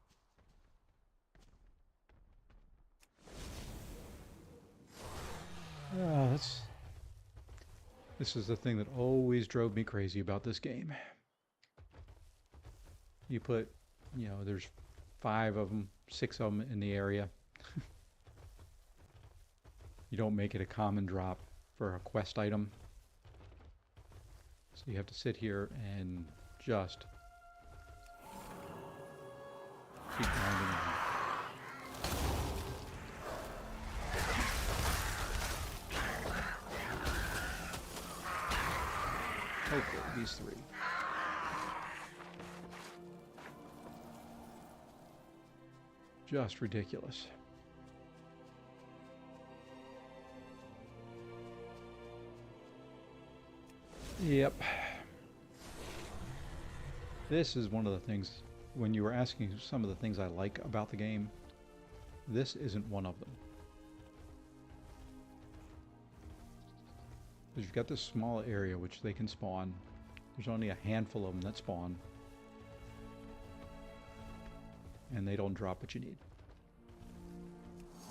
This is the thing that always drove me crazy about this game. You put, you know, there's 5 of them, 6 of them in the area. You don't make it a common drop for a quest item. So you have to sit here and just keep grinding on. Hopefully, these 3. Just ridiculous. Yep. This is one of the things, when you were asking some of the things I like about the game, this isn't one of them. Because you've got this small area which they can spawn. There's only a handful of them that spawn. And they don't drop what you need.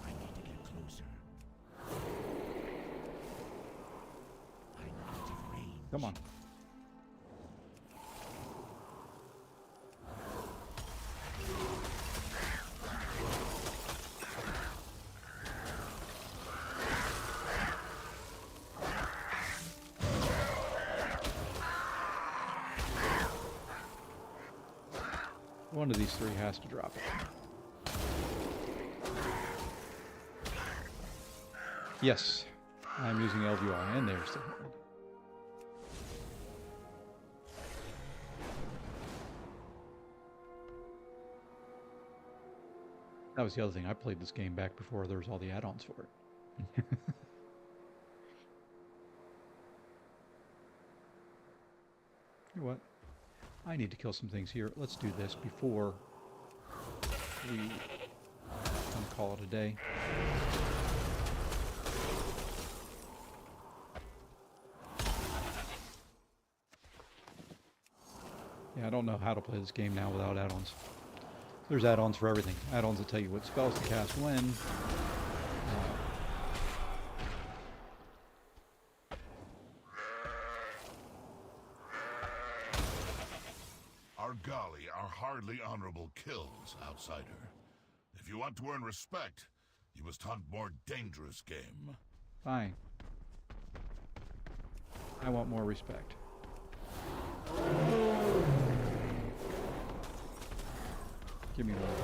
I need to get closer. I need to range. Come on. One of these 3 has to drop it. Yes, I'm using LVR, and there's the horde. That was the other thing. I played this game back before there was all the add-ons for it. You know what? I need to kill some things here. Let's do this before we call it a day. Yeah, I don't know how to play this game now without add-ons. There's add-ons for everything. Add-ons that tell you what spells to cast when. Golly are hardly honorable kills, outsider. If you want to earn respect, you must hunt more dangerous game. Fine. I want more respect. Give me one.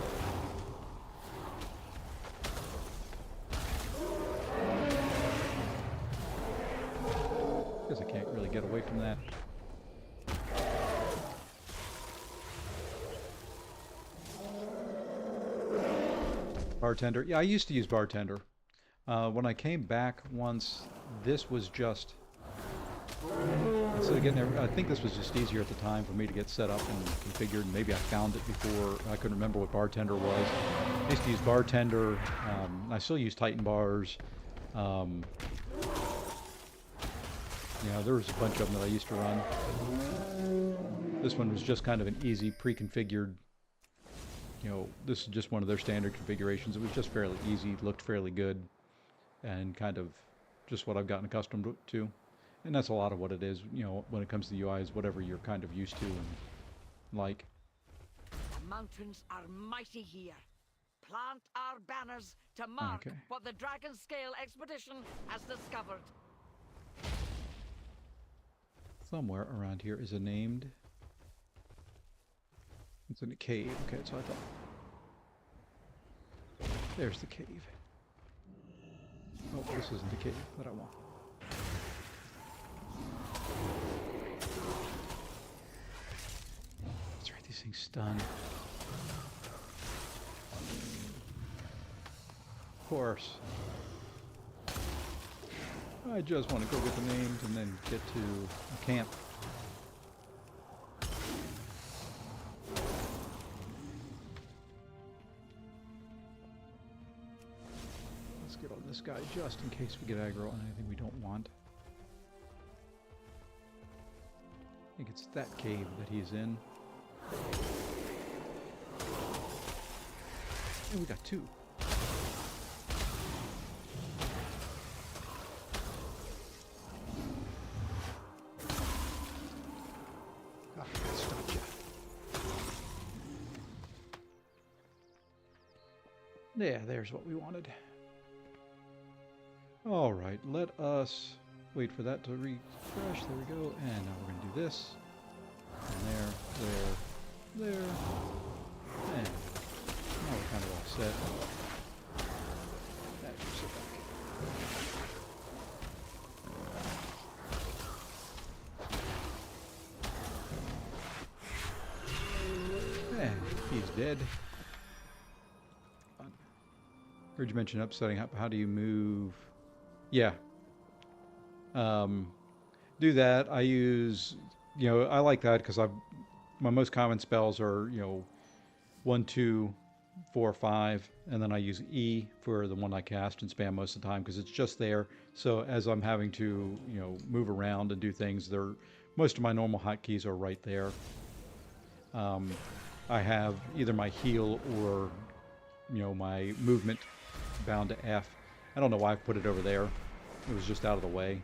Guess I can't really get away from that. Bartender. Yeah, I used to use Bartender. When I came back once, this was just... Instead of getting I think this was just easier at the time for me to get set up and configured. Maybe I found it before. I couldn't remember what Bartender was. I used to use Bartender. I still use Titan bars. There was a bunch of them that I used to run. This one was just kind of an easy pre-configured. This is just one of their standard configurations. It was just fairly easy, looked fairly good, and kind of just what I've gotten accustomed to. And that's a lot of what it is, when it comes to the UI, is whatever you're kind of used to and like. The mountains are mighty here. Plant our banners to mark what the Dragon Scale expedition has discovered. Somewhere around here is a named... It's in a cave. Okay, that's what I thought. There's the cave. Oh, this isn't the cave that I want. That's right, these things stun. Of course. I just want to go get the names and then get to a camp. Let's get on this guy just in case we get aggro on anything we don't want. I think it's that cave that he's in. And we got two. Yeah, there's what we wanted. Alright, let us wait for that to refresh. There we go. And now we're going to do this. And there. And now we're kind of all set. That should sit back. And he's dead. Heard you mention upsetting. How do you move? Yeah. Do that. I use, I like that because my most common spells are, 1, 2, 4, 5, and then I use E for the one I cast and spam most of the time because it's just there. So as I'm having to, move around and do things, most of my normal hotkeys are right there. I have either my heal or, my movement bound to F. I don't know why I put it over there. It was just out of the way.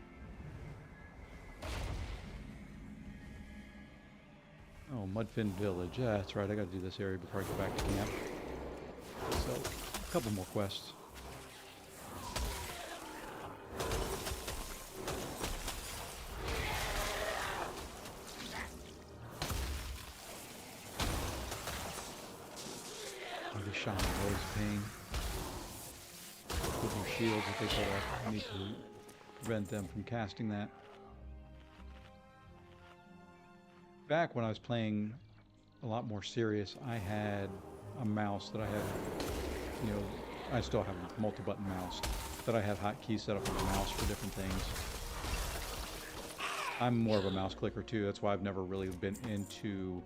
Oh, Mudfin Village. Yeah, that's right. I got to do this area before I go back to camp. So, a couple more quests. Oh, the shaman knows pain. With their shields that they put up. I need to prevent them from casting that. Back when I was playing a lot more serious, I had a mouse that I had, I still have a multi-button mouse, that I had hotkeys set up on the mouse for different things. I'm more of a mouse clicker too, that's why I've never really been into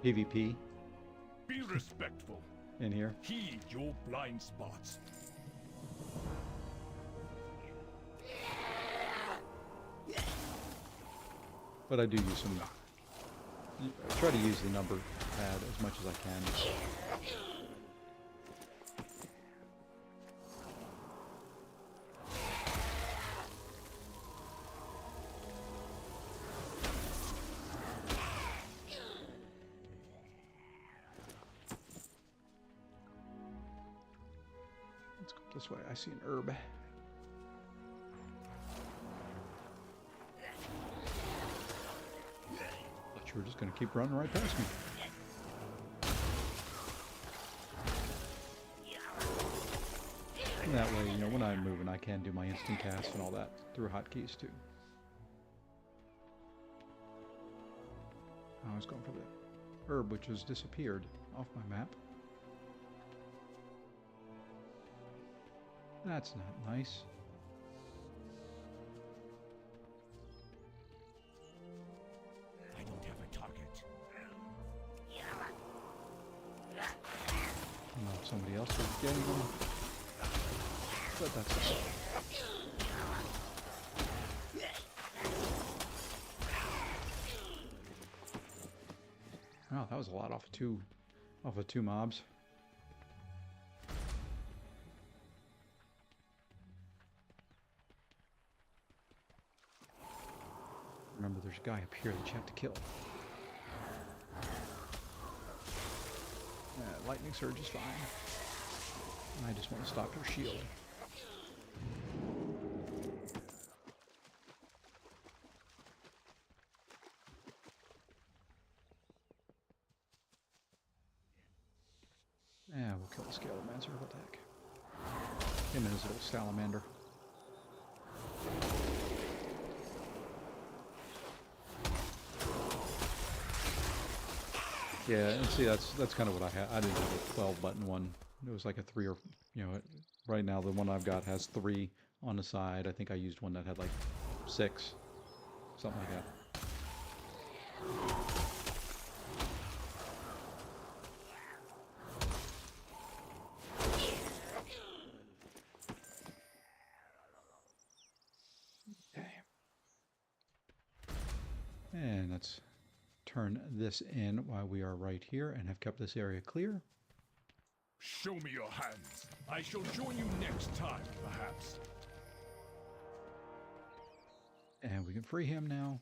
PvP. Be respectful. In here. Heed your blind spots. But I do use some. I try to use the number pad as much as I can. Let's go this way. I see an herb. We're just going to keep running right past me. And that way, when I'm moving, I can do my instant cast and all that through hotkeys too. I was going for the herb, which has disappeared off my map. That's not nice. somebody else was getting them. But that's fine. Wow, that was a lot off of two mobs. Remember, there's a guy up here that you have to kill. Lightning Surge is fine. I just want to stop her shield. Yeah, we'll kill the Scalemancer. What the heck? Him and his little salamander. Yeah, and see, that's kind of what I had. I didn't have a 12 button one. It was like a 3 or, you know, right now the one I've got has 3 on the side. I think I used one that had like 6, something like that. Okay. And let's turn this in while we are right here and have kept this area clear. Show me your hands. I shall join you next time, perhaps. And we can free him now.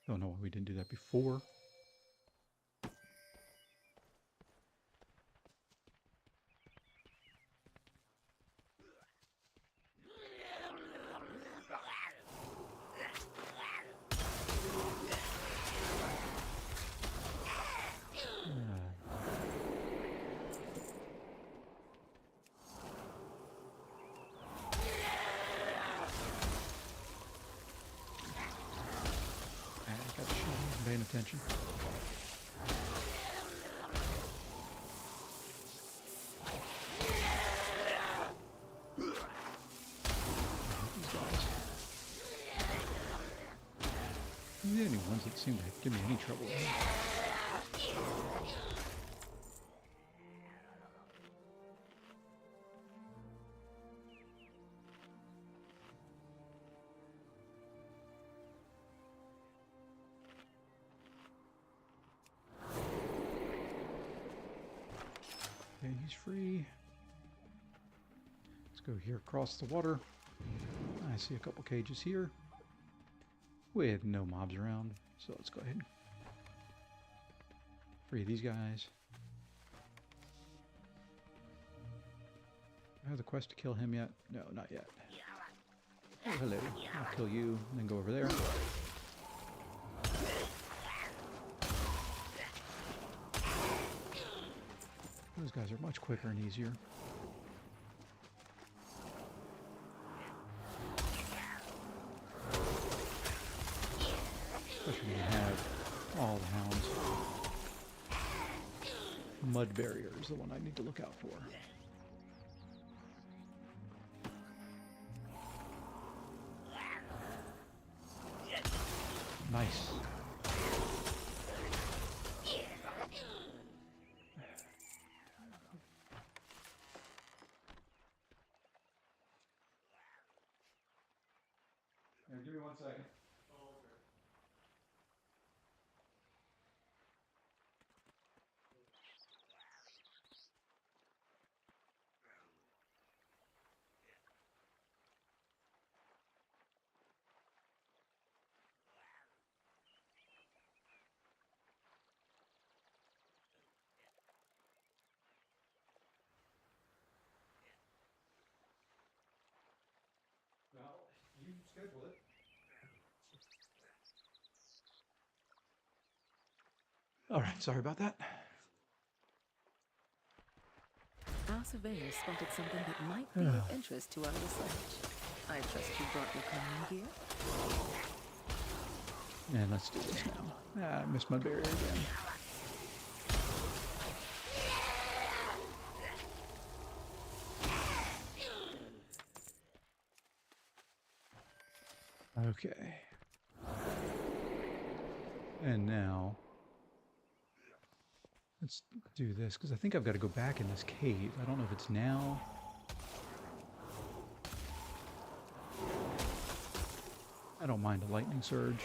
Don't know why we didn't do that before. Paying attention. These are the only ones that seem to give me any trouble. Okay, he's free. Let's go here across the water. I see a couple cages here. We had no mobs around, so let's go ahead and free these guys. I have the quest to kill him yet? No, not yet. Oh, hello. I'll kill you and then go over there. Those guys are much quicker and easier. Especially when you have all the hounds. Mud barrier is the one I need to look out for. Nice. Give me 1 second. Well, you schedule it. All right, sorry about that. Our surveyor spotted something that might be of interest to our research. I trust you brought your climbing gear? And let's do this now. Ah, I missed my barrier again. Okay. And now, Let's do this, because I think I've got to go back in this cave. I don't know if it's now. I don't mind a lightning surge.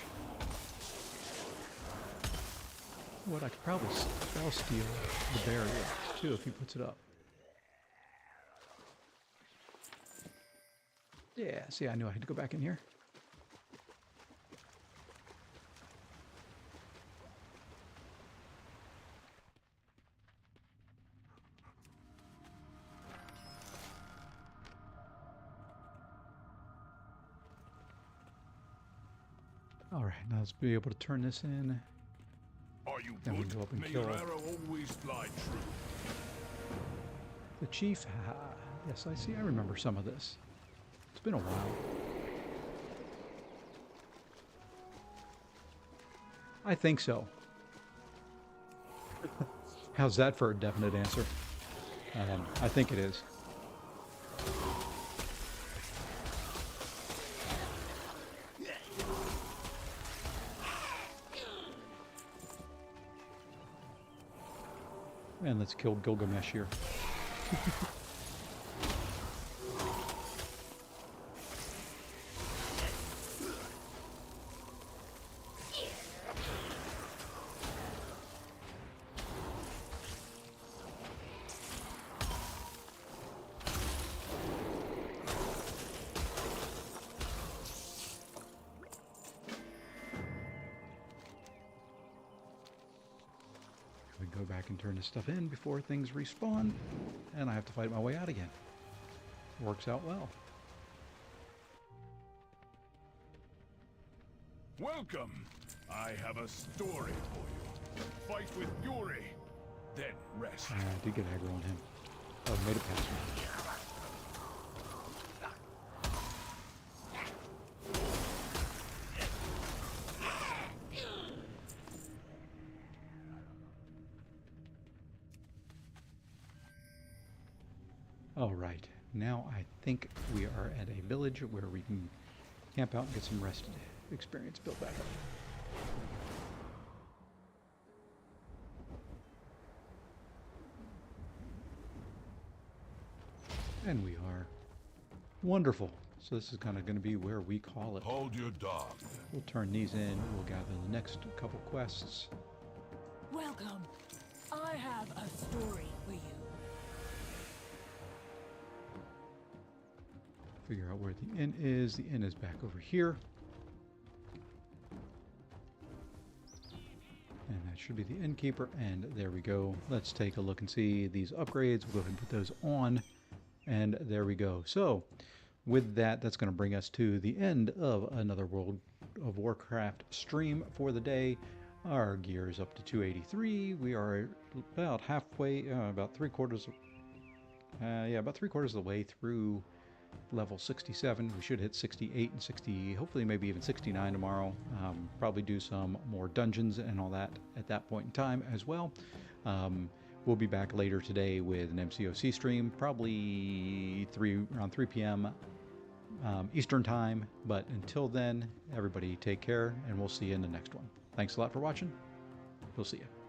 What, I could probably spell steal the barrier, too, if he puts it up. Yeah, see, I knew I had to go back in here. All right, now let's be able to turn this in. Are you Then we good? can go up and May kill your arrow always fly true. the chief. Yes, I see. I remember some of this. It's been a while. I think so. How's that for a definite answer? I think it is. And let's kill Gilgamesh here. We go back and turn this stuff in before things respawn, and I have to fight my way out again. Works out well. Welcome. I have a story for you. Fight with Yuri, then rest. I did get aggro on him. Oh, made it past me. All right, now I think we are at a village where we can camp out and get some rest experience built back up. And we are. Wonderful. So this is kind of going to be where we call it. Hold your dog. We'll turn these in. We'll gather the next couple quests. Welcome. I have a story for you. Figure out where the inn is. The inn is back over here. And that should be the innkeeper. And there we go. Let's take a look and see these upgrades. We'll go ahead and put those on. And there we go. So with that, that's going to bring us to the end of another World of Warcraft stream for the day. Our gear is up to 283. We are about halfway, about three quarters of the way through level 67. We should hit 68 and 60, hopefully maybe even 69 tomorrow. Probably do some more dungeons and all that at that point in time as well. We'll be back later today with an MCOC stream, probably around 3 p.m. Eastern time. But until then, everybody take care, and we'll see you in the next one. Thanks a lot for watching. We'll see you.